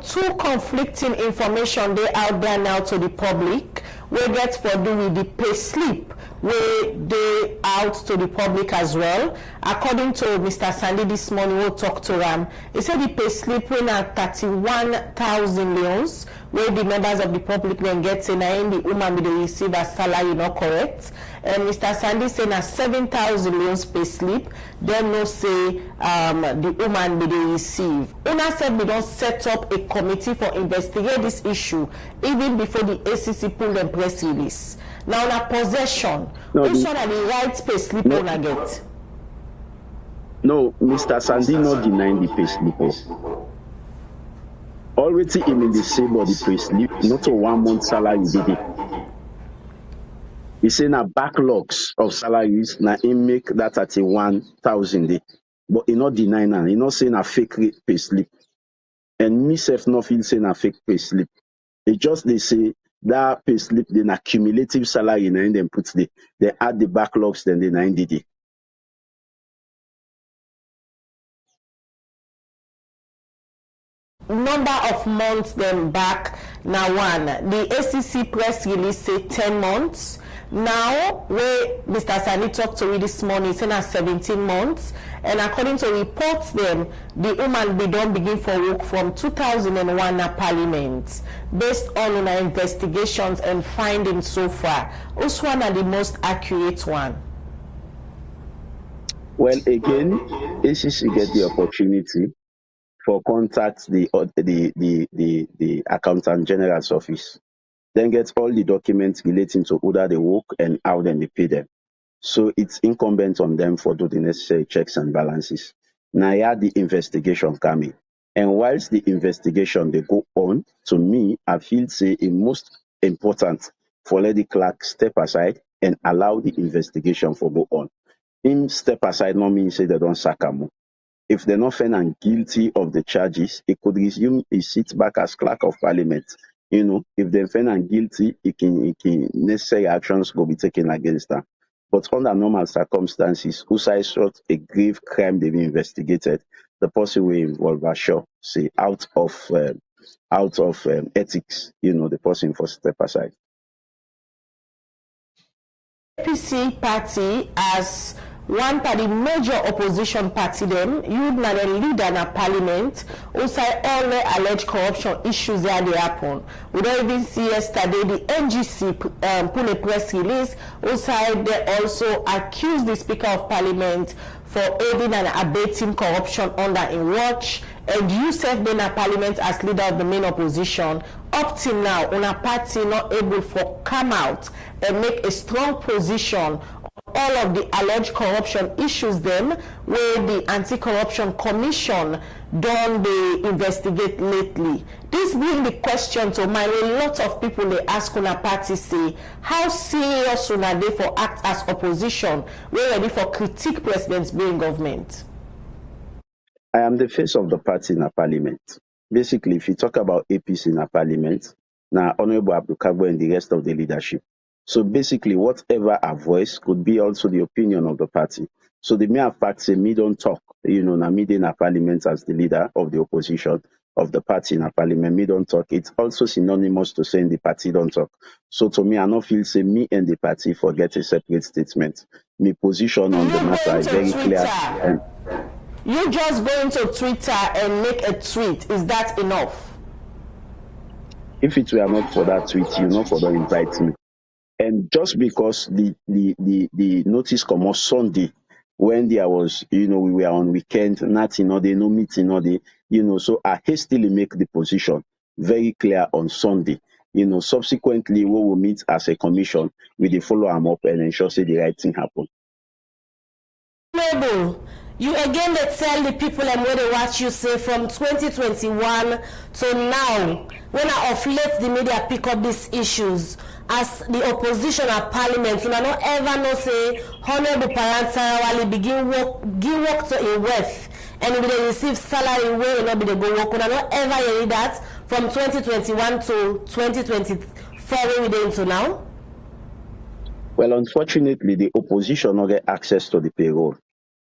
Two conflicting information they out there now to the public. We get for do with the pay slip where they out to the public as well. According to Mr. Sandy this morning, we'll talk to him. He said the pay slip when at 31,000 leons, where the members of the public then get in the woman they receive as salary not correct. And Mr. Sandy saying a 7,000 leons pay slip, then no say the woman they receive. Una said we don't set up a committee for investigate this issue even before the ACC pull them press release. Now na possession, which one are the right pay slip una get? No, Mr. Sandy not denying the pay slip. Already him in the same body pay slip, not a 1 month salary did it. He say na backlogs of salaries na him make that 31,000 day. But he not denying that. He not saying a fake pay slip. And myself not feel saying a fake pay slip. It just they say that pay slip then a cumulative salary and then put they add the backlogs then they 90 day. number of months them back now one. The ACC press release say 10 months. Now, where Mr. Sani talked to me this morning, saying 17 months. And according to reports them, the woman be done begin for work from 2001 at Parliament. Based on our investigations and findings so far, which one are the most accurate one? Well, again, ACC get the opportunity for contact the Accountant General's office, then get all the documents relating to whether they work and how then they pay them. So it's incumbent on them for do the necessary checks and balances. Now, yeah, the investigation coming. And whilst the investigation they go on, to me, I feel say it most important for let the clerk step aside and allow the investigation for go on. Him step aside no mean say they don't sack him. If they're not found guilty of the charges, he could resume his seat back as Clerk of Parliament. You know, if they're found guilty, it can necessary actions will be taken against them. But under normal circumstances, who shot a grave crime they be investigated, the person will involve a sure say out of ethics, you know, the person for step aside. APC party as one of the major opposition party them, you na the leader in Parliament, also all the alleged corruption issues that they happen. We don't even see yesterday the NGC put a press release, also they also accused the Speaker of Parliament for aiding and abetting corruption under in watch, and you serve in a Parliament as leader of the main opposition. Up till now, on a party not able to come out and make a strong position all of the alleged corruption issues them where the Anti-Corruption Commission done they investigate lately. This brings the question to mind. A lot of people they ask on a party say, how serious are they for act as opposition? We're ready for critique president's being government. I am the face of the party in a parliament. Basically, if you talk about APC in a parliament, now Honorable Abdul Kagbo and the rest of the leadership. So basically, whatever I voice could be also the opinion of the party. So the mere fact say me don't talk, you know, na me in a parliament as the leader of the opposition of the party in a parliament, me don't talk. It's also synonymous to saying the party don't talk. So to me, I don't feel say me and the party forget a separate statement. My position on the matter is very clear. You just go into Twitter and make a tweet. Is that enough? If it were not for that tweet, you know, for don't invite me. And just because the notice come on Sunday, when there was, you know, we were on weekend, nothing or day, no meeting or day, you know, so I hastily make the position very clear on Sunday. You know, subsequently we will meet as a commission, we will follow them up and ensure say the right thing happen. You again they tell the people and where they watch you say from 2021 to now, when I of late the media pick up these issues as the opposition at Parliament, you not ever know say Honorable Parantarawali begin work to a wealth and we they receive salary where will not be the go work. You not ever hear that from 2021 to 2024 where we dey into now. Well, unfortunately, the opposition not get access to the payroll.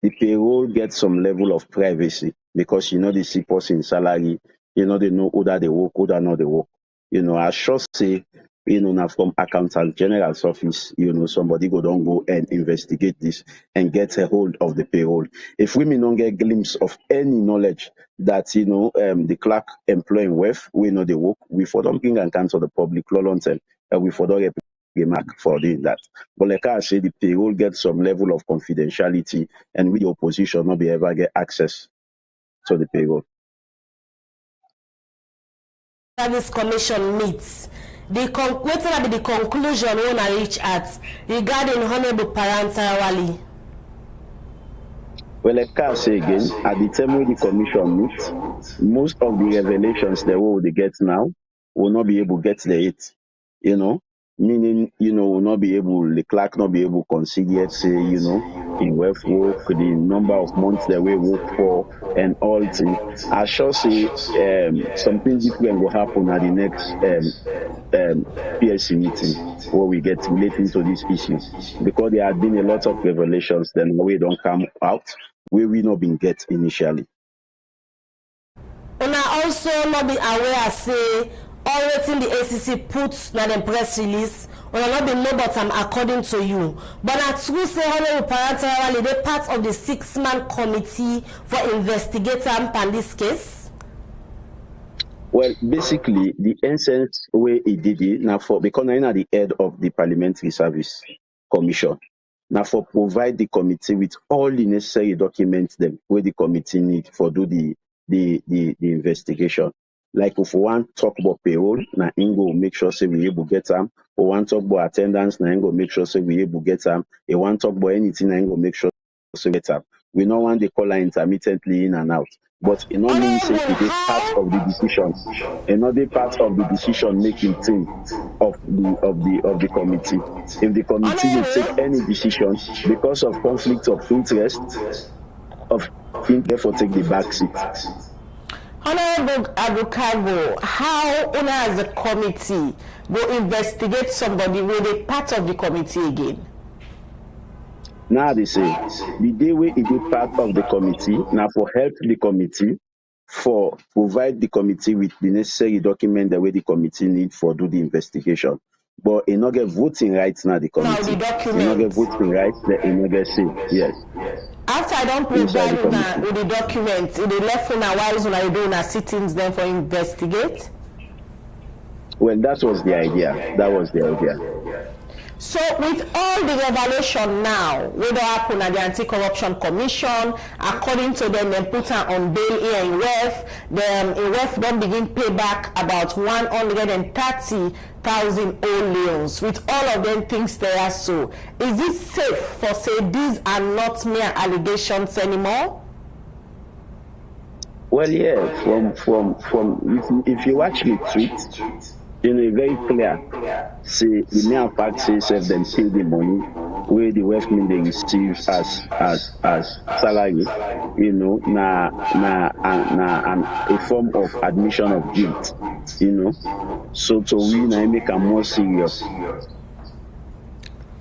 The payroll gets some level of privacy because, you know, they see person salary, you know, they know whether they work, whether not they work. You know, I should say, you know, now from Accountant General's office, you know, somebody don't go and investigate this and get a hold of the payroll. If women don't get a glimpse of any knowledge that, you know, the clerk employing wealth, we know they work, we for don't bring and cancel the public law long term, we for don't get mark for doing that. But like I say, the payroll gets some level of confidentiality and with the opposition not be ever get access to the payroll. This commission meets. What will be the conclusion when I reach at regarding Honorable Parantarawali? Well, like I say again, at the time when the commission meets, most of the revelations that we will get now will not be able to get the it, you know. Meaning, you know, will not be able, the clerk not be able to consider, say, you know, in wealth work, the number of months that we work for, and all things. I shall say something different will happen at the next PSC meeting where we get relating to this issue. Because there have been a lot of revelations, then we don't come out where we not been get initially. Una also not be aware say all waiting the ACC puts na the press release. Una not be know about according to you. But na true say Honorable Parantarali they part of the 6-man committee for investigating on this case. Well, basically, the essence way he did it now for because I'm at the head of the Parliamentary Service Commission. Now for provide the committee with all the necessary documents them where the committee need for do the investigation. Like if we want talk about payroll, now Ingo make sure say we able get them. We want talk about attendance, now Ingo make sure say we able get them. We want talk about anything, now Ingo make sure say we get them. We don't want the caller intermittently in and out. But it not mean say it is part of the decision. Another part of the decision making team of the committee. If the committee will take any decision because of conflict of interest, therefore take the back seat. Honorable Adukago, how una as a committee go investigate somebody with a part of the committee again? Now they say the day we it is part of the committee, now for help the committee, for provide the committee with the necessary document the way the committee need for do the investigation. But it not get voting rights now the committee. Now the document. It not get voting rights, it not get say yes. After I don't provide with the documents, it left on a while when I do na sittings then for investigate. Well, that was the idea. That was the idea. So with all the revelation now, what happen at the Anti-Corruption Commission, according to them, they put her on bail here in WEF, in WEF don't begin pay back about 130,000 old loans. With all of them things they are so. Is it safe for say these are not mere allegations anymore? Well, yeah, from if you watch the tweet, you know, very clear. Say the mere fact says if them pay the money where the workmen they receive as salary, you know, a form of admission of guilt, you know. So to we now make a more serious.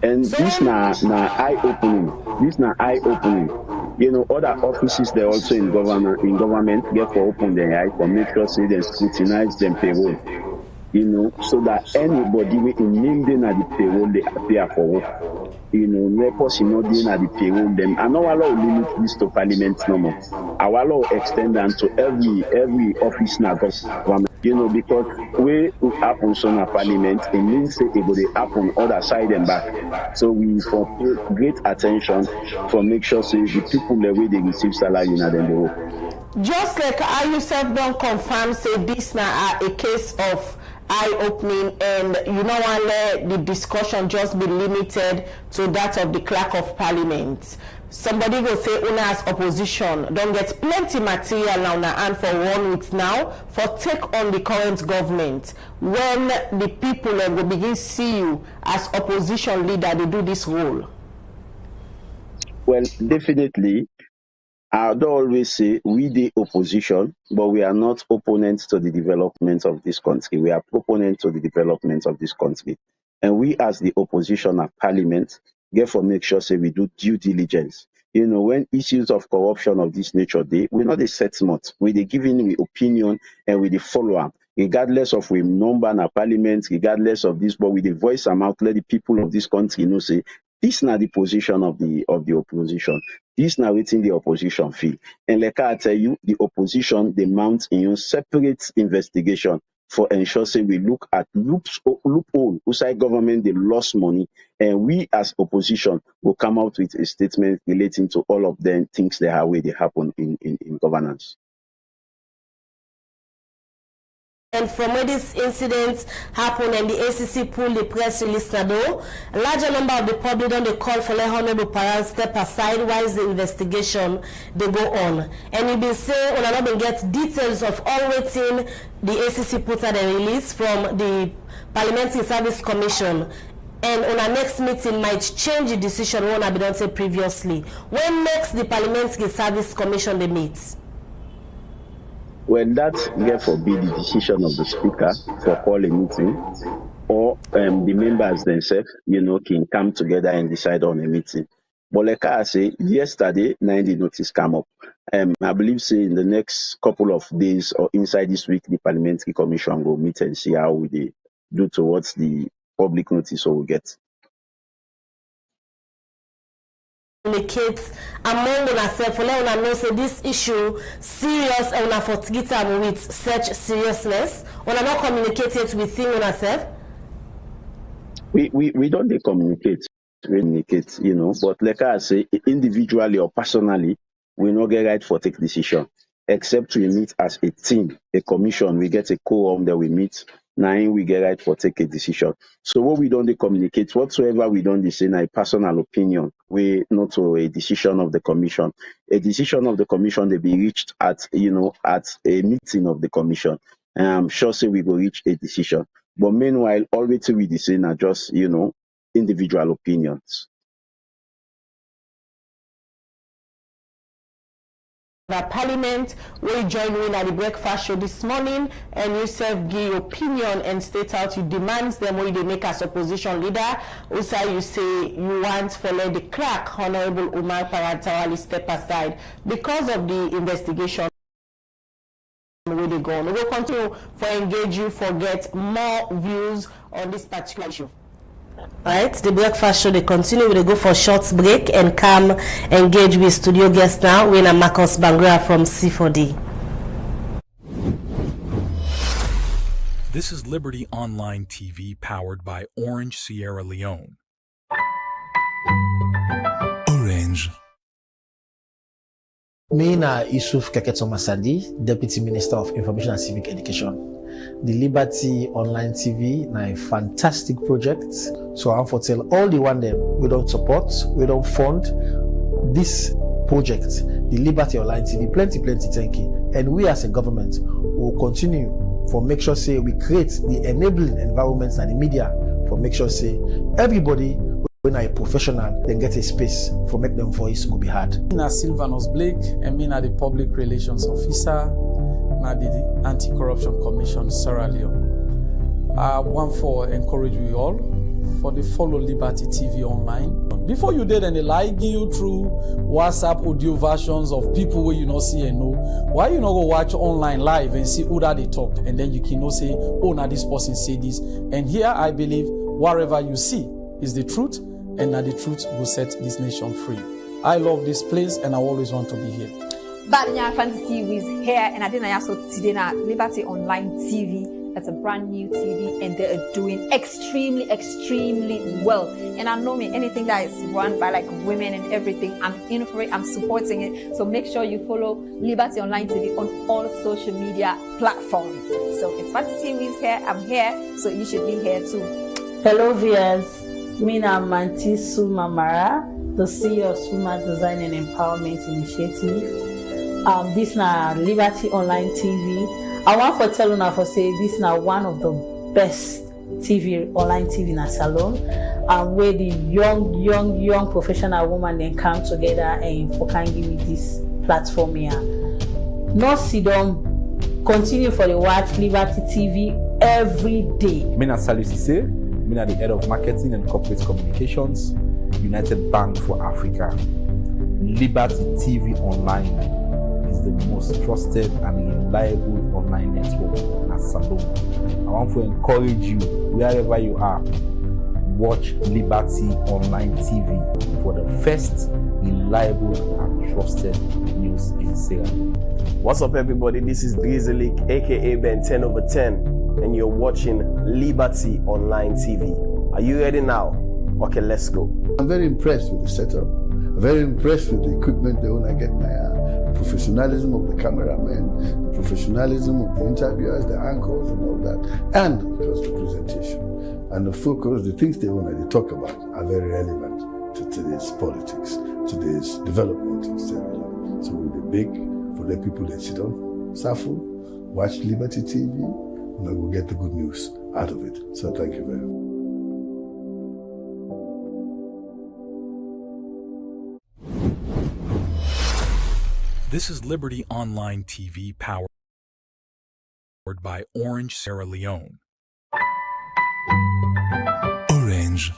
And this now eye opening. This now eye opening. You know, other offices they also in government get for open their eye for make sure say they scrutinize them payroll. You know, so that anybody we named in at the payroll they appear for work. You know, reports in not doing at the payroll them. And now allow limit this to Parliament no more. I will allow extend them to every office now government. You know, because we happen so na Parliament, it means say it will happen other side and back. So we for pay great attention for make sure say the people the way they receive salary in them the work. Just like I yourself don't confirm say this now a case of eye-opening, and you don't want to let the discussion just be limited to that of the Clerk of Parliament. Somebody will say una as opposition don't get plenty material now and for 1 week now for take on the current government. When the people will begin see you as opposition leader, they do this role. Well, definitely. I don't always say we the opposition, but we are not opponents to the development of this country. We are proponents to the development of this country. And we as the opposition at Parliament, therefore make sure say we do due diligence. You know, when issues of corruption of this nature, we're not a settlement. We're giving the opinion and we the follow-up. Regardless of we number in Parliament, regardless of this, but with the voice and mouth, let the people of this country know say, this is not the position of the opposition. This is not waiting the opposition feel. And like I tell you, the opposition, they mount in separate investigation for ensure say we look at loophole outside government, they lost money. And we as opposition will come out with a statement relating to all of them things that are where they happen in governance. And from where this incident happened and the ACC pulled the press release, though, a larger number of the public don't they call for the Honorable Parent step aside while the investigation they go on. And you been saying when I not been get details of all waiting the ACC put out a release from the Parliamentary Service Commission. And on our next meeting might change the decision one I've been said previously. When next the Parliamentary Service Commission they meet? Well, that's therefore be the decision of the speaker for call a meeting, or the members themselves, you know, can come together and decide on a meeting. But like I say, yesterday, 90 notice come up. I believe say in the next couple of days or inside this week, the Parliamentary Commission will meet and see how we do towards the public notice we get. Communicate among ourselves for let una know say this issue serious and una for get am with such seriousness. Una not communicate it within ourselves. We don't they communicate, but like I say, individually or personally, we not get right for take decision. Except we meet as a team, a commission, we get a quorum that we meet. Now we get right for take a decision. So what we don't they communicate whatsoever we don't they say a personal opinion. We not to a decision of the commission. A decision of the commission they be reached at at a meeting of the commission. And I'm sure say we will reach a decision. But meanwhile, all we to be saying are just individual opinions. The Parliament will join you in at the breakfast show this morning, and you self give your opinion and state out your demands. Them way they make as opposition leader. Also, you say you want for let the clerk, Honorable Umar Parantawali, step aside because of the investigation. Where they go. We will continue for engage you for get more views on this particular issue. Right, the breakfast show they continue. We go for short break and come engage with studio guests now. We are Marcus Bangra from C4D. This is Liberty Online TV powered by Orange Sierra Leone. Orange. Me na Yusuf Keketo Masadi, Deputy Minister of Information and Civic Education. The Liberty Online TV na a fantastic project. So I'm for tell all the one them we don't support, we don't fund this project, the Liberty Online TV. Plenty, thank you. And we as a government will continue for make sure say we create the enabling environments and the media for make sure say everybody when a professional then get a space for make them voice will be heard. Na Sylvanus Blake, and me na the Public Relations Officer, na the Anti-Corruption Commission Sierra Leone. I want for encourage you all for the follow Liberty TV online. Before you did any like you through WhatsApp audio versions of people where you not see and know, why you not go watch online live and see who that they talk, and then you can know say, oh now this person say this. And here I believe whatever you see is the truth, and that the truth will set this nation free. I love this place and I always want to be here. Badnya Fantasy is here, and I didn't also today na Liberty Online TV. That's a brand new TV, and they are doing extremely well. And I know me, anything that is run by like women and everything, I'm in for it, I'm supporting it. So make sure you follow Liberty Online TV on all social media platforms. So it's Fantasy is here, I'm here, so you should be here too. Hello viewers, me na Manti Sumamara, the CEO of Suma Design and Empowerment Initiative. This na Liberty Online TV. I want for tell una for say this na one of the best TV online TV in a salon, where the young professional woman then come together and for can give me this platform here. No sit down, continue for the watch Liberty TV every day. Me na Salu Sise, me na the head of marketing and corporate communications, United Bank for Africa. Liberty TV Online is the most trusted and reliable online network in Salon. I want to encourage you, wherever you are, watch Liberty Online TV for the first reliable and trusted news in Sierra Leone. What's up, everybody? This is Drizzly, aka Ben 10 over 10, and you're watching Liberty Online TV. Are you ready now? Okay, let's go. I'm very impressed with the setup. I'm very impressed with the equipment they want to get now. The professionalism of the cameramen, the professionalism of the interviewers, the anchors and all that, and of course the presentation. And the focus, the things they want to talk about are very relevant to today's politics, today's development in Sierra Leone. So we'll be big for the people that sit on Safo, watch Liberty TV, and then we'll get the good news out of it. So thank you very much. This is Liberty Online TV powered by Orange Sierra Leone. Orange.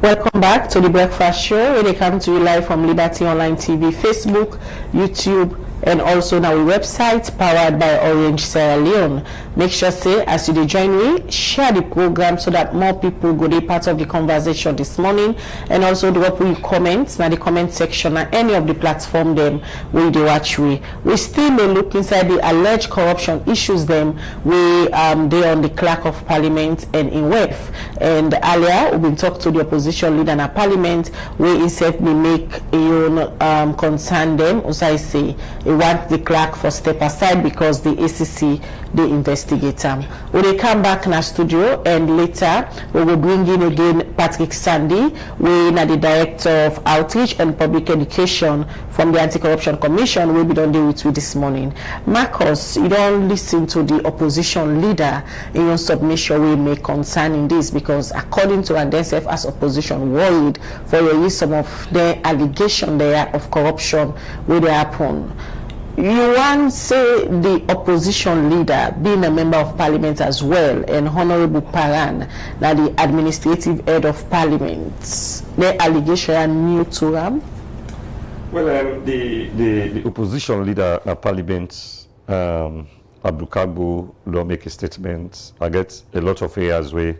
Welcome back to the Breakfast Show, where they come to you live from Liberty Online TV, Facebook, YouTube, and also now our website powered by Orange Sierra Leone. Make sure say as you join me, share the program so that more people go be part of the conversation this morning, and also drop your comments in the comment section and any of the platform them where they watch we still may look inside the alleged corruption issues them we they on the Clerk of Parliament and in WEF. And earlier we've been talking to the opposition leader in a parliament where himself may make a own concern them, as I say, he want the clerk for step aside because the ACC they investigate them. When they come back in our studio, and later we will bring in again Patrick Sandy, we are the Director of Outreach and Public Education from the Anti-Corruption Commission. We'll be done deal with you this morning. Marcus, you don't listen to the opposition leader in your submission we make concerning this, because according to themselves as opposition worried for some of the allegation there of corruption will they happen. You want say the opposition leader being a member of parliament as well, and Honorable Paran, now the administrative head of parliament, the allegation are new to them? Well, the opposition leader at parliament, Abdukagbo, will make a statement. I get a lot of areas where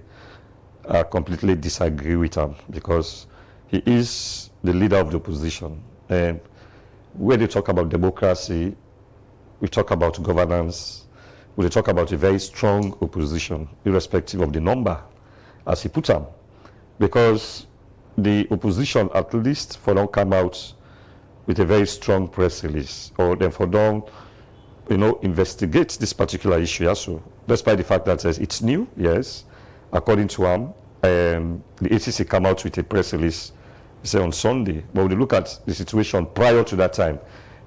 I completely disagree with him, because he is the leader of the opposition. And where they talk about democracy, we talk about governance, we talk about a very strong opposition, irrespective of the number, as he put them. Because the opposition, at least for them, come out with a very strong press release, or then for them, investigate this particular issue also, despite the fact that it's new, yes, according to him. The ACC come out with a press release, say on Sunday, but when you look at the situation prior to that time,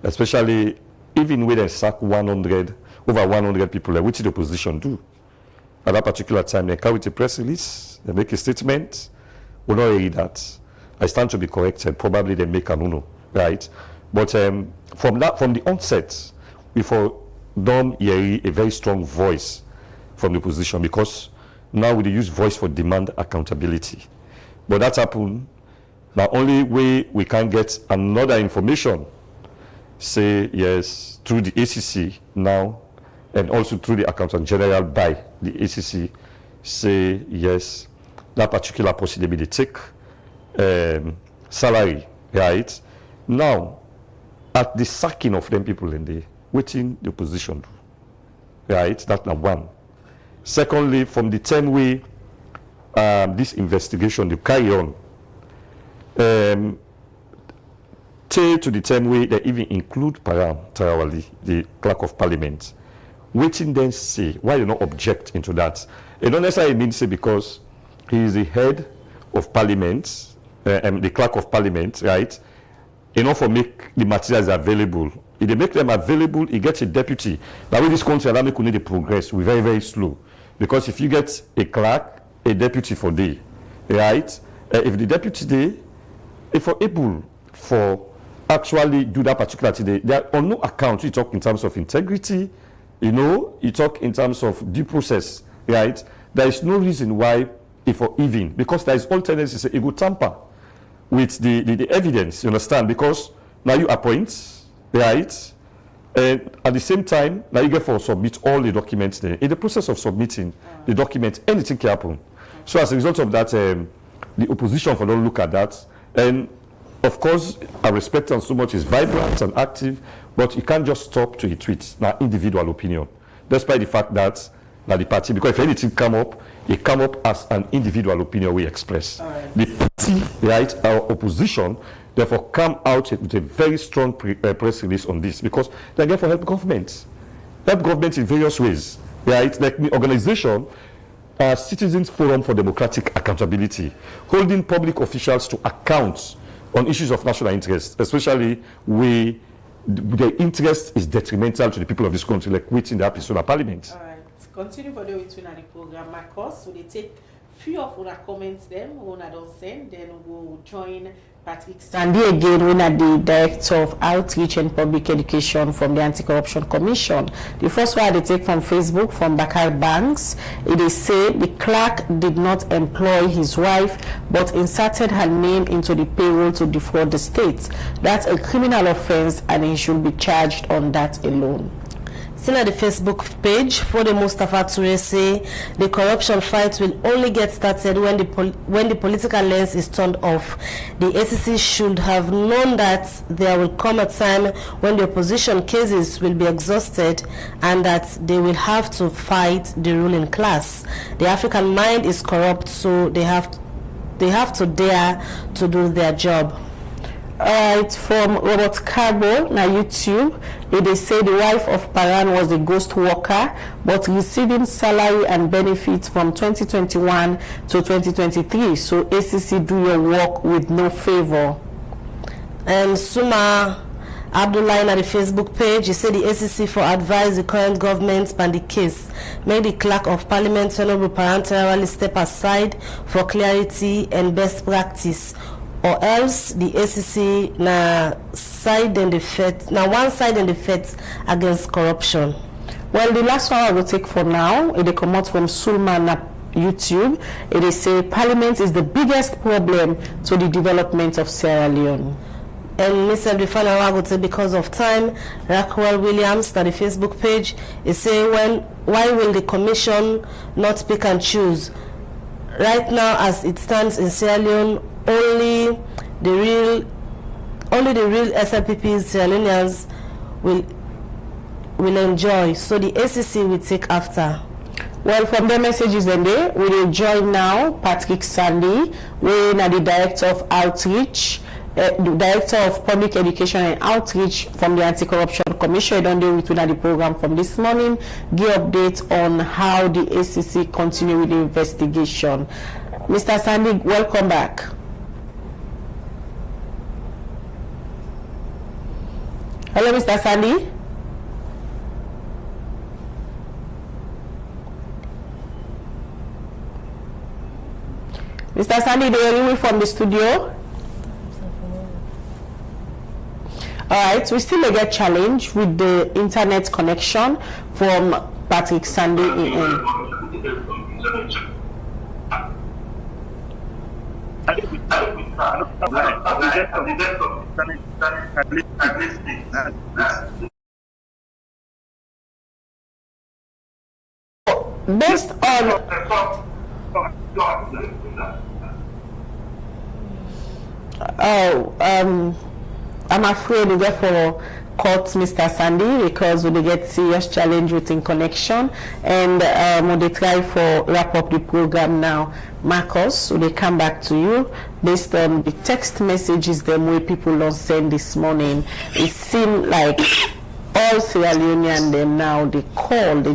especially even when they sack over 100 people, which the opposition do, at that particular time, they come with a press release, they make a statement, we don't read that. I stand to be corrected, probably they make an uno, right? But from the onset, we for them hear a very strong voice from the opposition, because now we use voice for demand accountability. But that happened. The only way we can get another information, say yes, through the ACC now, and also through the Accountant General by the ACC, say yes, that particular possibility take salary, right? Now, at the sacking of them people in the waiting the opposition do, right? That's number one. Secondly, from the time we this investigation they carry on, till to the time way they even include Param Tarawali, the Clerk of Parliament, waiting then say why you not object into that. It don't necessarily mean say because he is the head of Parliament, the Clerk of Parliament, right? For make the materials available. If they make them available, he gets a deputy. That way this country allow me to need the progress. We're very, very slow. Because if you get a clerk, a deputy for day, right? If the deputy day, if you're able for actually do that particular today, there are on no account you talk in terms of integrity, you talk in terms of due process, right? There is no reason why if or even, because there is all tendencies to say, it will tamper with the evidence, you understand? Because now you appoint, right? And at the same time, now you get for submit all the documents there. In the process of submitting the document, anything can happen. So as a result of that, the opposition for don't look at that. And of course, I respect him so much, is vibrant and active, but you can't just stop to a tweet, now individual opinion. Despite the fact that the party, because if anything come up, it come up as an individual opinion we express. The party, right, our opposition, therefore come out with a very strong press release on this, because they get for help government in various ways, right? Like the organization, Citizens Forum for Democratic Accountability, holding public officials to account on issues of national interest, especially where the interest is detrimental to the people of this country, like within the episode of Parliament. All right, continue for the between the program, Marcos. So they take few of our comments them, when I don't send, then we'll join Patrick Sandy again, when at the Director of Outreach and Public Education from the Anti-Corruption Commission. The first one they take from Facebook, from Bakar Banks. It is said the clerk did not employ his wife, but inserted her name into the payroll to defraud the state. That's a criminal offense, and he should be charged on that alone. Still at the Facebook page, for the Mustafa Toure say the corruption fight will only get started when the political lens is turned off. The ACC should have known that there will come a time when the opposition cases will be exhausted and that they will have to fight the ruling class. The African mind is corrupt, so they have to dare to do their job. It's from Robert Carbo na YouTube. They say the wife of Paran was a ghost worker, but receiving salary and benefits from 2021 to 2023. So ACC, do your work with no favor. And Suma Abdullah on the Facebook page, he said the ACC for advise the current government on the case. Make the Clerk of Parliament, Honorable Paran, temporarily step aside for clarity and best practice, or else the ACC na one side in the fight against corruption. Well, the last one I will take for now, it come out from Sulma na YouTube. It is say Parliament is the biggest problem to the development of Sierra Leone. And Mr. the final I would say because of time, Rockwell Williams on the Facebook page is saying why will the commission not pick and choose? Right now, as it stands in Sierra Leone, only the real SLPPs Sierra Leoneans will enjoy. So the ACC will take after. Well, from the messages then we will join now Patrick Sandy, we are the Director of Outreach, the Director of Public Education and Outreach from the Anti-Corruption Commission. I don't do it with the program from this morning. Give updates on how the ACC continue with the investigation. Mr. Sandy, welcome back. Hello, Mr. Sandy. Mr. Sandy, they are away from the studio. All right, we still may get challenged with the internet connection from Patrick Sandy. Based on I'm afraid we get for court Mr. Sandy because we get serious challenge within connection, and we try for wrap up the program now. Marcus, they come back to you based on the text messages them way people don't send this morning. It seemed like all Sierra Leonean them now they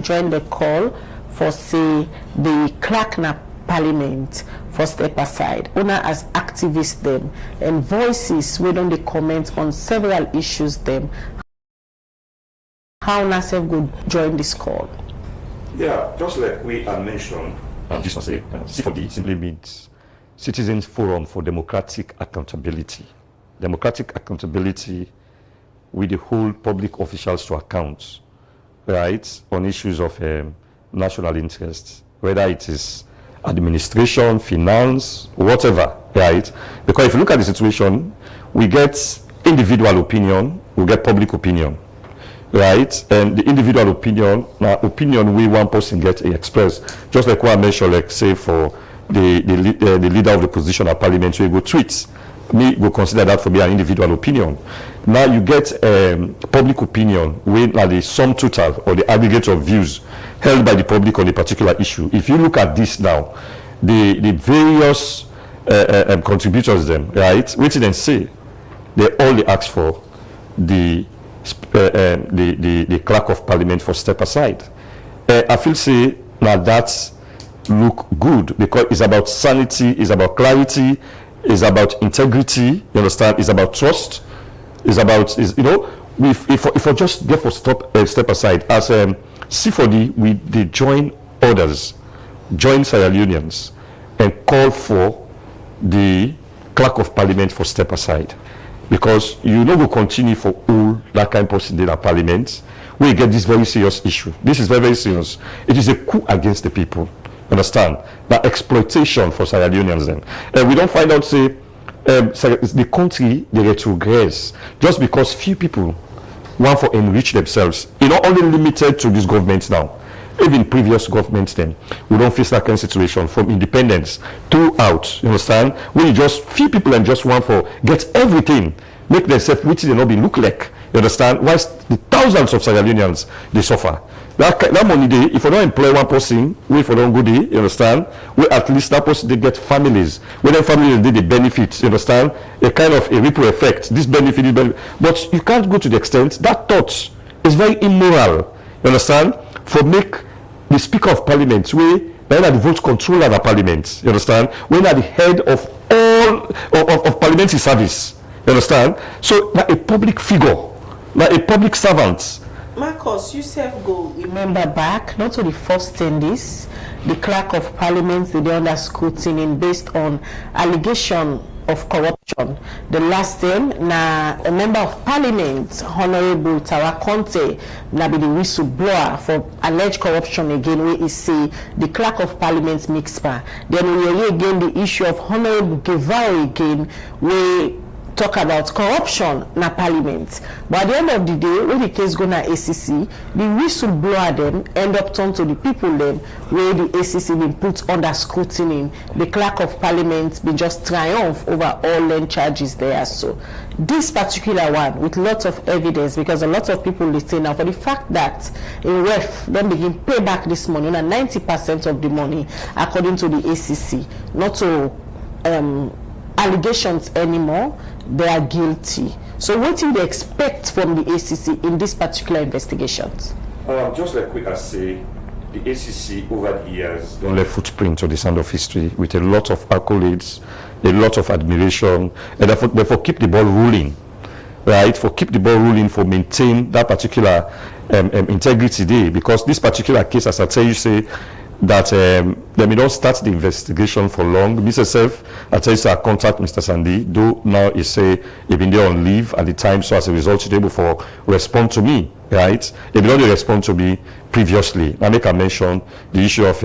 join the call for say the Clerk of Parliament for step aside. Una as activists them and voices we don't they comment on several issues them. How NASEF would join this call? Yeah, just like we are mentioned, this was a C4D simply means Citizens Forum for Democratic Accountability. Democratic accountability with the whole public officials to account, right, on issues of national interest, whether it is administration, finance, whatever, right? Because if you look at the situation, we get individual opinion, we get public opinion, right? And the individual opinion, now opinion we one person get express, just like what I mentioned, like say for the leader of the opposition at parliament, so you go tweet, me go consider that for be an individual opinion. Now you get public opinion with the sum total or the aggregate of views held by the public on a particular issue. If you look at this now, the various contributors them, right, what did they say? They all ask for the Clerk of Parliament for step aside. I feel say now that's look good because it's about sanity, it's about clarity, it's about integrity, you understand, it's about trust, it's about, if I just therefore step aside, as C4D, they join others, join Sierra Leoneans, and call for the Clerk of Parliament for step aside. Because you know we continue for all that kind of person in the Parliament. We get this very serious issue. This is very, very serious. It is a coup against the people. Understand? That exploitation for Sierra Leoneans then. And we don't find out, say, the country, they retrogress just because few people want to enrich themselves. It's not only limited to this government now. Even previous governments then, we don't face that kind of situation from independence throughout. You understand? We just few people and just want for get everything, make themselves which they not be look like. You understand? Whilst the thousands of Sierra Leoneans they suffer. That money they, if you don't employ one person, we for don't go there, you understand? We at least that person they get families. When them families they benefit, you understand? A kind of a ripple effect. This benefit, but you can't go to the extent that thought is very immoral. You understand? For make the Speaker of Parliament, when are the vote controller of the Parliament, you understand? When are the head of all of parliamentary service, you understand? So like a public figure, like a public servant. Marcus, you self go remember back, not to the first 10 days, the Clerk of Parliament they under scrutiny based on allegation of corruption. The last time, na a member of Parliament, Honorable Tawakonte, na be the whistleblower for alleged corruption again, where he say the Clerk of Parliament mixed pa. Then we hear again the issue of Honorable Guevara again, where talk about corruption na Parliament. But at the end of the day, when the case go na ACC, the whistleblower them end up turn to the people them where the ACC been put under scrutiny. The Clerk of Parliament be just triumph over all them charges there. So this particular one with lots of evidence, because a lot of people they say now for the fact that a ref then begin pay back this money, na 90% of the money according to the ACC, not to allegations anymore, they are guilty. So what do they expect from the ACC in this particular investigations? Just like we can say, the ACC over the years don't left footprint on the sand of history with a lot of accolades, a lot of admiration, and therefore keep the ball rolling, right? For keep the ball rolling, for maintain that particular integrity there. Because this particular case, as I tell you, say that they may not start the investigation for long. Mr. Self, I tell you, so I contact Mr. Sandy, though now he say he been there on leave at the time, so as a result, he's able to respond to me, right? He did not respond to me previously. I make a mention the issue of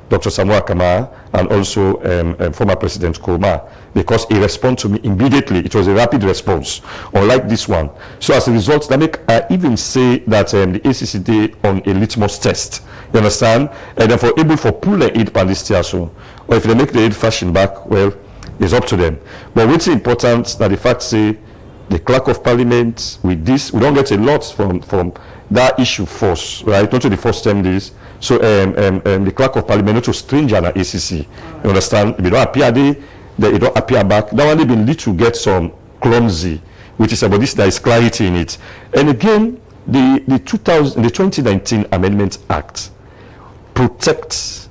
Dr. Samuel Kamara and also former President Koma, because he responded to me immediately. It was a rapid response, unlike this one. So as a result, I even say that the ACC did on a litmus test. You understand? And therefore able for pull the aid Palestine, so, or if they make the aid fashion back, well, it's up to them. But what's important that the fact say the Clerk of Parliament with this, we don't get a lot from that issue first, right? Not to the first 10 days. So the Clerk of Parliament, not to stranger at ACC. You understand? If you don't appear there, they don't appear back. That one they been need to get some clumsy, which is about this, there is clarity in it. And again, the 2019 Amendment Act protects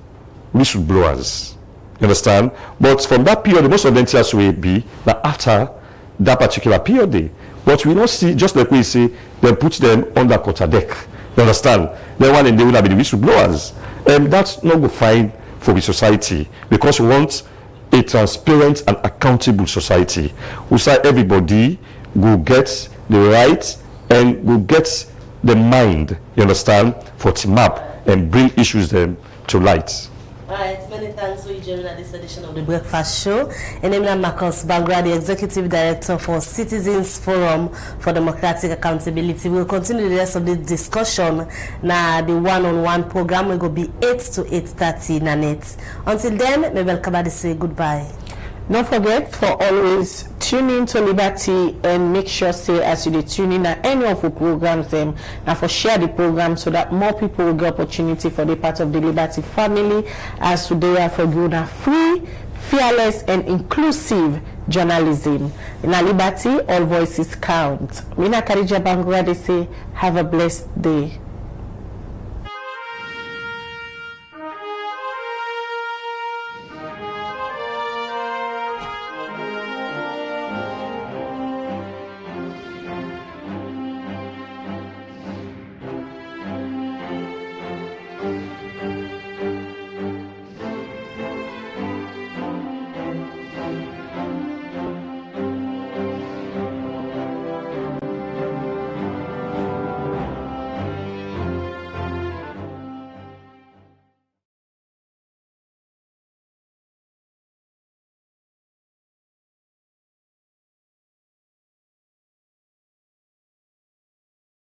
whistleblowers. You understand? But from that period, most of them tears will be that after that particular period, but we don't see, just like we say, they put them under quarter deck. You understand? Then one and they will be the whistleblowers. And that's not good fine for the society, because we want a transparent and accountable society. We say everybody will get the right and will get the mind, you understand, for team up and bring issues them to light. All right, many thanks for you joining at this edition of the Breakfast Show. And I'm Marcus Bangra, the Executive Director for Citizens Forum for Democratic Accountability. We'll continue the rest of the discussion. Now, the one-on-one program will go be 8 to 8:30 na net. Until then, Mabel Kabadi say goodbye. Don't forget for always tune in to Liberty and make sure say as you tune in at any of the programs them and for share the program so that more people will get opportunity for the part of the Liberty family as today are for good and free, fearless and inclusive journalism. In a Liberty, all voices count. Mina Karija Bangura, they say have a blessed day.